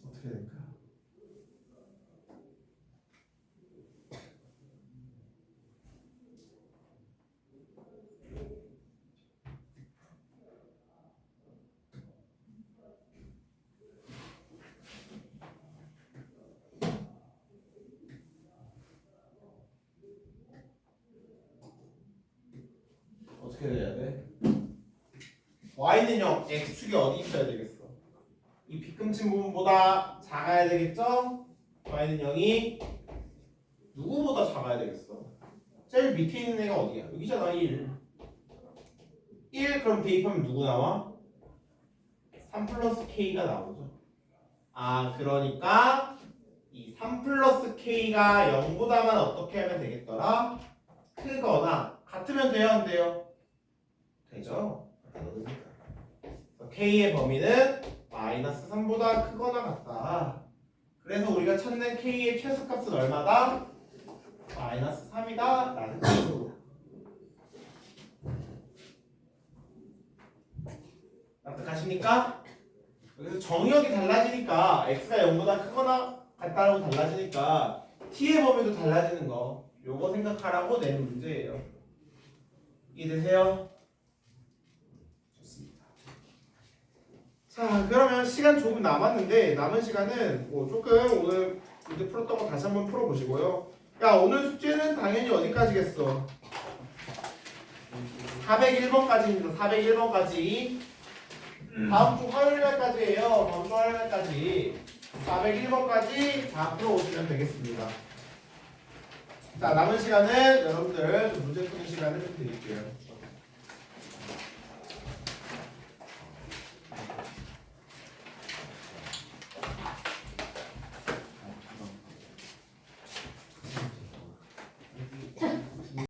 [SPEAKER 1] 어떻게 될까? 어떻게 돼야 돼? y는 0, x축이 어디 있어야 되겠어? 이 빗금친 부분보다 작아야 되겠죠? y는 0이 누구보다 작아야 되겠어? 제일 밑에 있는 애가 어디야? 여기잖아. 1 그럼 대입하면 누구 나와? 3 플러스 k가 나오죠. 아, 그러니까 이 3 플러스 k가 0보다만 어떻게 하면 되겠더라? 크거나 같으면 돼요, 안 돼요? 되죠? 되거든요. K의 범위는 마이너스 3보다 크거나 같다. 그래서 우리가 찾는 K의 최소값은 얼마다? 마이너스 3이다 라는 거죠. 납득하십니까? 그래서 정의역이 달라지니까 x가 0보다 크거나 같다라고 달라지니까 t의 범위도 달라지는 거 요거 생각하라고 낸 문제예요. 이해되세요? 좋습니다. 자 그러면 시간 조금 남았는데 남은 시간은 뭐 조금 오늘 문제 풀었던 거 다시 한번 풀어보시고요. 야 오늘 숙제는 당연히 어디까지겠어? 401번까지입니다. 401번까지 다음 주 화요일날까지예요. 다음 주 화요일날까지 401번까지 다 풀어오시면 되겠습니다. 자 남은 시간은 여러분들 좀 문제 푸는 시간을 좀 드릴게요.